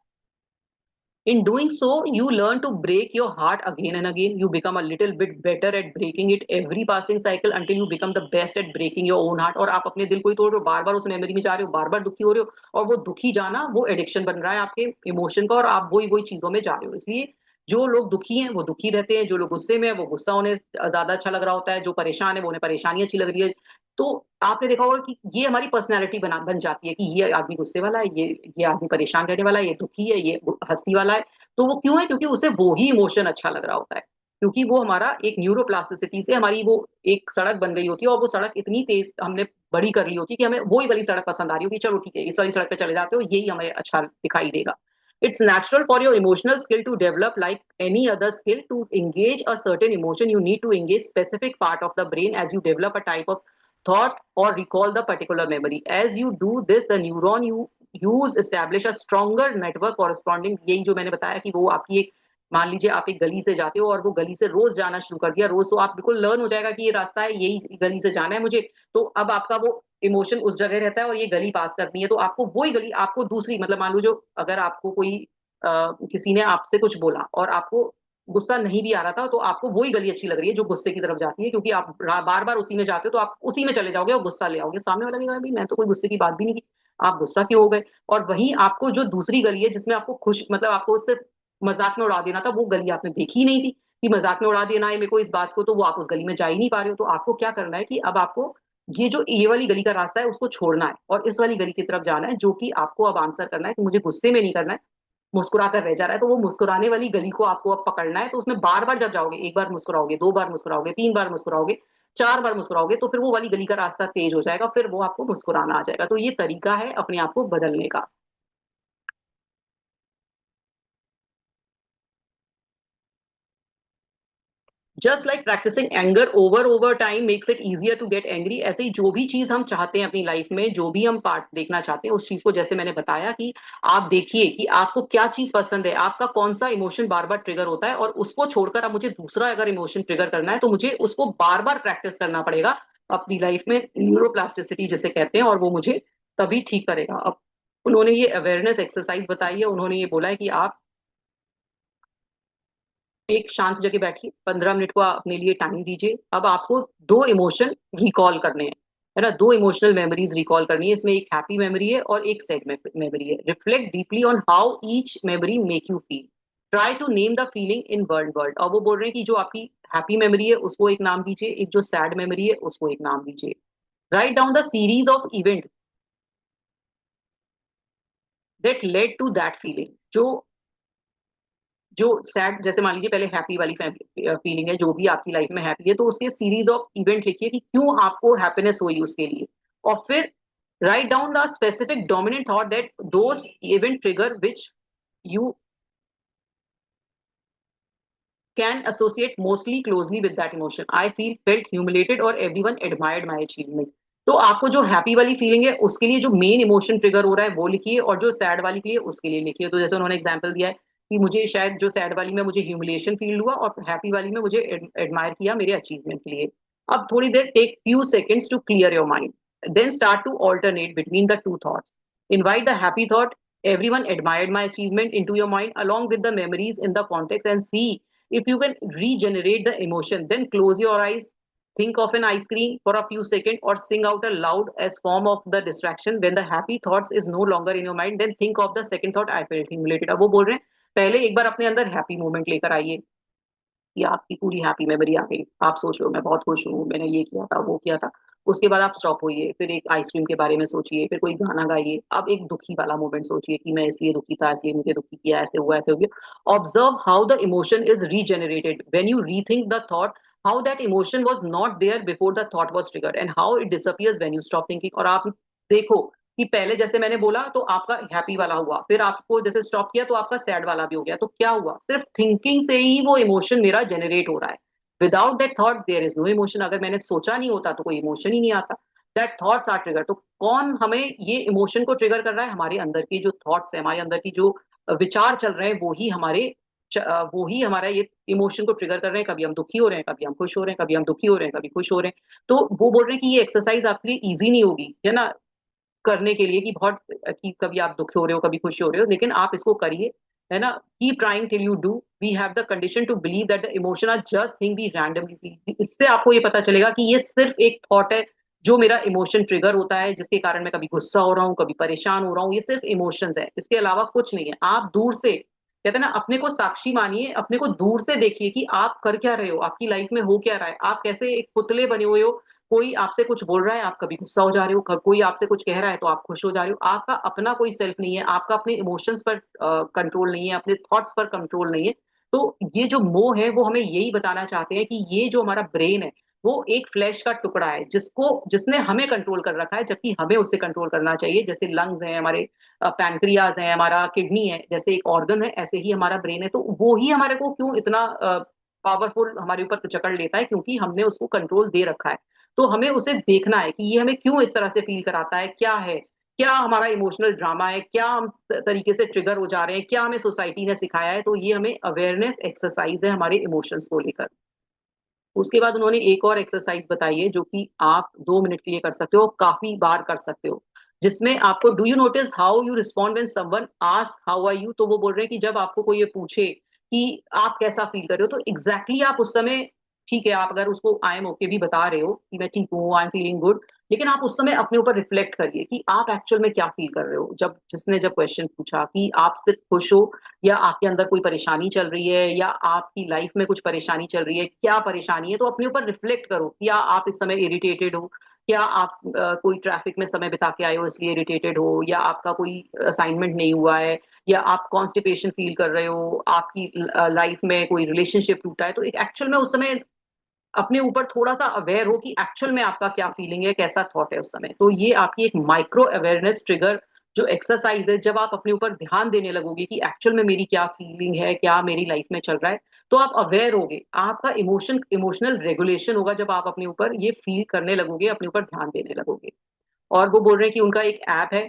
In doing so, you learn to break your heart again and again. You become a little bit better at breaking it every passing cycle until you become the best at breaking your own heart. और आप अपने दिल को ही तोड़ रहे हो, बार बार उस मेमोरी में जा रहे हो, बार बार दुखी हो रहे हो, और वो दुखी जाना वो एडिक्शन बन रहा है आपके इमोशन का, और आप वही वही चीजों में जा रहे हो। इसलिए जो लोग दुखी हैं वो दुखी रहते हैं, जो लोग गुस्से में है वो गुस्सा उन्हें ज्यादा अच्छा लग रहा होता है, जो परेशान है वो उन्हें परेशानी अच्छी लग रही है। तो आपने देखा होगा कि ये हमारी पर्सनैलिटी बन जाती है कि ये आदमी गुस्से वाला है, ये आदमी परेशान रहने वाला है, ये दुखी है, ये हंसी वाला है। तो वो क्यों है? क्योंकि उसे वो ही इमोशन अच्छा लग रहा होता है, क्योंकि वो हमारा एक न्यूरोप्लास्टिसिटी से हमारी वो एक सड़क बन गई होती है, और वो सड़क इतनी तेज हमने बड़ी कर ली होती है कि हमें वही वाली सड़क पसंद आ रही होगी, चलो ठीक है इस वाली सड़क पे चले जाते हो, यही हमें अच्छा दिखाई देगा। It's natural for your emotional skill to develop like any other skill. To engage a certain emotion, you need to engage specific part of the brain as you develop a type of thought or recall the particular memory. As you do this, the neuron you use establish a stronger network corresponding, यही जो मैंने बताया कि वो आपकी एक, मान लीजिए आप एक गली से जाते हो और वो गली से रोज जाना शुरू कर दिया, रोज तो आप बिल्कुल लर्न हो जाएगा कि ये रास्ता है, यही गली से जाना है मुझे। तो अब आपका वो इमोशन उस जगह रहता है और ये गली पास करनी है, तो आपको वही गली, आपको दूसरी, मतलब मान लो जो, अगर आपको कोई किसी ने आपसे कुछ बोला और आपको गुस्सा नहीं भी आ रहा था, तो आपको वही गली अच्छी लग रही है जो गुस्से की तरफ जाती है, क्योंकि आप बार बार उसी में जाते हो, तो आप उसी में चले जाओगे और गुस्सा ले आओगे। सामने वाला लगेगा भाई मैं तो कोई गुस्से की बात भी नहीं की, आप गुस्सा क्यों हो गए? और वहीं आपको जो दूसरी गली है जिसमें आपको खुश, मतलब आपको सिर्फ मजाक में उड़ा देना था, वो गली आपने देखी ही नहीं थी कि मजाक में उड़ा देना है मेरे को इस बात को, तो वो आप उस गली में जा ही नहीं पा रहे हो। तो आपको क्या करना है कि अब आपको ये जो ये वाली गली का रास्ता है उसको छोड़ना है और इस वाली गली की तरफ जाना है, जो कि आपको अब आंसर करना है कि मुझे गुस्से में नहीं करना है, मुस्कुरा कर रह जा रहा है। तो वो मुस्कुराने वाली गली को आपको अब पकड़ना है। तो उसमें बार बार जब जाओगे, एक बार मुस्कुराओगे, दो बार मुस्कुराओगे, तीन बार मुस्कुराओगे, चार बार मुस्कुराओगे, तो फिर वो वाली गली का रास्ता तेज हो जाएगा, फिर वो आपको मुस्कुराना आ जाएगा। तो ये तरीका है अपने आप को बदलने का। Just like practicing anger over over time makes it easier to get angry, ऐसे ही जो भी चीज हम चाहते हैं अपनी लाइफ में, जो भी हम पार्ट देखना चाहते हैं उस चीज को, जैसे मैंने बताया कि आप देखिए कि आपको क्या चीज पसंद है, आपका कौन सा इमोशन बार बार ट्रिगर होता है, और उसको छोड़कर अब मुझे दूसरा अगर इमोशन ट्रिगर करना है तो मुझे उसको बार बार प्रैक्टिस करना पड़ेगा अपनी लाइफ में, न्यूरोप्लास्टिसिटी जिसे कहते हैं, और वो मुझे तभी ठीक करेगा। अब उन्होंने ये अवेयरनेस एक्सरसाइज बताई है, उन्होंने ये बोला है कि आप एक शांत जगह बैठिए, 15 मिनट को अपने लिए टाइम दीजिए। अब आपको दो इमोशन रिकॉल करने हैं, है ना, दो इमोशनल मेमोरीज रिकॉल करनी है। इसमें एक हैप्पी मेमोरी है और एक सैड मेमोरी है। Reflect deeply on how each memory make you feel. Try to name the feeling in word. और वो बोल रहे हैं कि जो आपकी हैप्पी मेमोरी है उसको एक नाम दीजिए, एक जो सैड मेमोरी है उसको एक नाम दीजिए। Write down the series of event that led to that feeling. जो सैड, जैसे मान लीजिए पहले हैप्पी वाली फीलिंग है, जो भी आपकी लाइफ में हैप्पी है, तो उसके सीरीज ऑफ इवेंट लिखिए कि क्यों आपको हैप्पीनेस हुई उसके लिए। और फिर right down the specific dominant thought that those event trigger which you can associate mostly closely with that emotion. I feel felt humiliated और एवरीवन एडमायर्ड माई अचीवमेंट। तो आपको जो हैप्पी वाली फीलिंग है उसके लिए जो मेन इमोशन ट्रिगर हो रहा है वो लिखिए, और जो सैड वाली के लिए उसके लिए लिखिए। तो जैसे उन्होंने एग्जाम्पल दिया है कि मुझे शायद जो सैड वाली में मुझे ह्यूमिलेशन फील हुआ और हैप्पी वाली में मुझे एडमायर किया मेरे अचीवमेंट के लिए। अब थोड़ी देर take few seconds to clear your mind, then start to alternate between the two thoughts. Invite the happy thought everyone admired my achievement into your mind along with the memories in the context, and see if you can regenerate the emotion. Then close your eyes, think of an ice cream for a few seconds, or sing out aloud as form of the distraction. When the happy thoughts is no longer in your mind, then think of the second thought, I felt humiliated. अब वो बोल रहे हैं पहले एक बार अपने अंदर हैप्पी मोमेंट लेकर आइए कि आपकी पूरी हैप्पी मेमोरी आ गई, आप सोच रहे हो मैं बहुत खुश हूँ, मैंने ये किया था वो किया था। उसके बाद आप स्टॉप होइए, फिर एक आइसक्रीम के बारे में सोचिए, फिर कोई गाना गाइए। अब एक दुखी वाला मोमेंट सोचिए कि मैं इसलिए दुखी था, इसलिए मुझे दुखी किया, ऐसे हुआ ऐसे हो गया। Observe how the emotion is regenerated when you rethink the thought, how that emotion was not there before the thought was triggered, and how it disappears when you stop thinking. और आप देखो कि पहले जैसे मैंने बोला तो आपका हैप्पी वाला हुआ, फिर आपको जैसे स्टॉप किया तो आपका सैड वाला भी हो गया। तो क्या हुआ? सिर्फ थिंकिंग से ही वो इमोशन मेरा जनरेट हो रहा है। Without that thought there is no emotion. अगर मैंने सोचा नहीं होता तो कोई इमोशन ही नहीं आता। That thoughts are trigger. तो कौन हमें ये इमोशन को ट्रिगर कर रहा है? हमारे अंदर की जो थॉट्स है, हमारे अंदर की जो विचार चल रहे हैं, वो ही हमारे वो ही हमारा ये इमोशन को ट्रिगर कर रहे हैं। कभी हम दुखी हो रहे हैं, कभी हम खुश हो रहे हैं, कभी हम दुखी हो रहे हैं, कभी खुश हो रहे हैं। तो वो बोल रहे हैं कि ये एक्सरसाइज आपके लिए इजी नहीं होगी, है ना, करने के लिए, कि बहुत कि कभी आप दुखी हो रहे हो कभी खुशी हो रहे हो, लेकिन आप इसको करिए, है ना। Keep trying till you do. We have the condition to believe that the emotion are just thing we randomly. इससे आपको ये पता चलेगा कि ये सिर्फ एक थॉट है जो मेरा इमोशन ट्रिगर होता है, जिसके कारण मैं कभी गुस्सा हो रहा हूँ, कभी परेशान हो रहा हूँ। ये सिर्फ इमोशंस है, इसके अलावा कुछ नहीं है। आप दूर से कहते हैं ना, अपने को साक्षी मानिए, अपने को दूर से देखिए कि आप कर क्या रहे हो, आपकी लाइफ में हो क्या रहा है, आप कैसे एक पुतले बने हुए हो। कोई आपसे कुछ बोल रहा है, आप कभी गुस्सा हो जा रहे हो, कोई आपसे कुछ कह रहा है तो आप खुश हो जा रहे हो। आपका अपना कोई सेल्फ नहीं है, आपका अपने इमोशंस पर कंट्रोल नहीं है, अपने थॉट्स पर कंट्रोल नहीं है। तो ये जो मोह है वो हमें यही बताना चाहते हैं कि ये जो हमारा ब्रेन है वो एक फ्लैश का टुकड़ा है जिसको जिसने हमें कंट्रोल कर रखा है, जबकि हमें उसे कंट्रोल करना चाहिए। जैसे लंग्स हैं हमारे, पैनक्रियाज है हमारा, किडनी है, जैसे एक ऑर्गन है ऐसे ही हमारा ब्रेन है। तो वो ही हमारे को क्यों इतना पावरफुल हमारे ऊपर जकड़ लेता है, क्योंकि हमने उसको कंट्रोल दे रखा है। तो हमें उसे देखना है कि ये हमें क्यों इस तरह से फील कराता है, क्या है, क्या हमारा इमोशनल ड्रामा है, क्या हम तरीके से ट्रिगर हो जा रहे हैं, क्या हमें सोसाइटी ने सिखाया है। तो ये हमें अवेयरनेस एक्सरसाइज है हमारे इमोशंस को लेकर। उसके बाद उन्होंने एक और एक्सरसाइज बताई है जो कि आप 2 मिनट के लिए कर सकते हो, काफी बार कर सकते हो, जिसमें आपको, do you notice how you respond when someone ask how are you. तो वो बोल रहे हैं कि जब आपको कोई ये पूछे कि आप कैसा फील कर रहे हो, तो एग्जैक्टली exactly आप उस समय, ठीक है, आप अगर उसको आई एम ओके भी बता रहे हो कि मैं ठीक हूँ, आई एम फीलिंग गुड, लेकिन आप उस समय अपने ऊपर रिफ्लेक्ट करिए कि आप एक्चुअल में क्या फील कर रहे हो। जब जिसने जब क्वेश्चन पूछा कि आप सिर्फ खुश हो या आपके अंदर कोई परेशानी चल रही है, या आपकी लाइफ में कुछ परेशानी चल रही है, क्या परेशानी है, तो अपने ऊपर रिफ्लेक्ट करो। या आप इस समय इरिटेटेड हो, क्या आप कोई ट्रैफिक में समय बिता के आए हो इसलिए इरिटेटेड हो, या आपका कोई असाइनमेंट नहीं हुआ है, या आप कॉन्स्टिपेशन फील कर रहे हो, आपकी लाइफ में कोई रिलेशनशिप टूटा है। तो एक एक्चुअल में उस समय अपने ऊपर थोड़ा सा अवेयर हो कि एक्चुअल में आपका क्या फीलिंग है, कैसा थॉट है उस समय। तो ये आपकी एक माइक्रो अवेयरनेस ट्रिगर जो एक्सरसाइज है, जब आप अपने ऊपर ध्यान देने लगोगे कि एक्चुअल में मेरी क्या फीलिंग है, क्या मेरी लाइफ में चल रहा है, तो आप अवेयर होगे, आपका इमोशनल रेगुलेशन होगा जब आप अपने ऊपर ये फील करने लगोगे, अपने ऊपर ध्यान देने लगोगे। और वो बोल रहे हैं कि उनका एक ऐप है,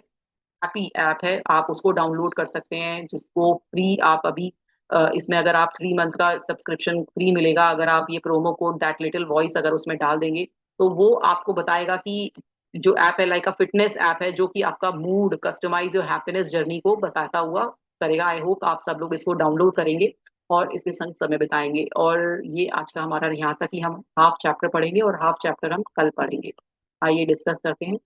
हैप्पी ऐप है, आप उसको डाउनलोड कर सकते हैं, जिसको फ्री आप अभी इसमें अगर आप 3 मंथ का सब्सक्रिप्शन फ्री मिलेगा, अगर आप ये promo code that little voice अगर उसमें डाल देंगे, तो वो आपको बताएगा कि जो ऐप है लाइक अ फिटनेस ऐप है, जो कि आपका mood, customize your happiness journey को बताता हुआ करेगा। आई होप आप सब लोग इसको डाउनलोड करेंगे और इसके संग समय बिताएंगे। और ये आज का हमारा यहाँ तक कि हम हाफ चैप्टर पढ़ेंगे और हाफ चैप्टर हम कल पढ़ेंगे। आइए डिस्कस करते हैं।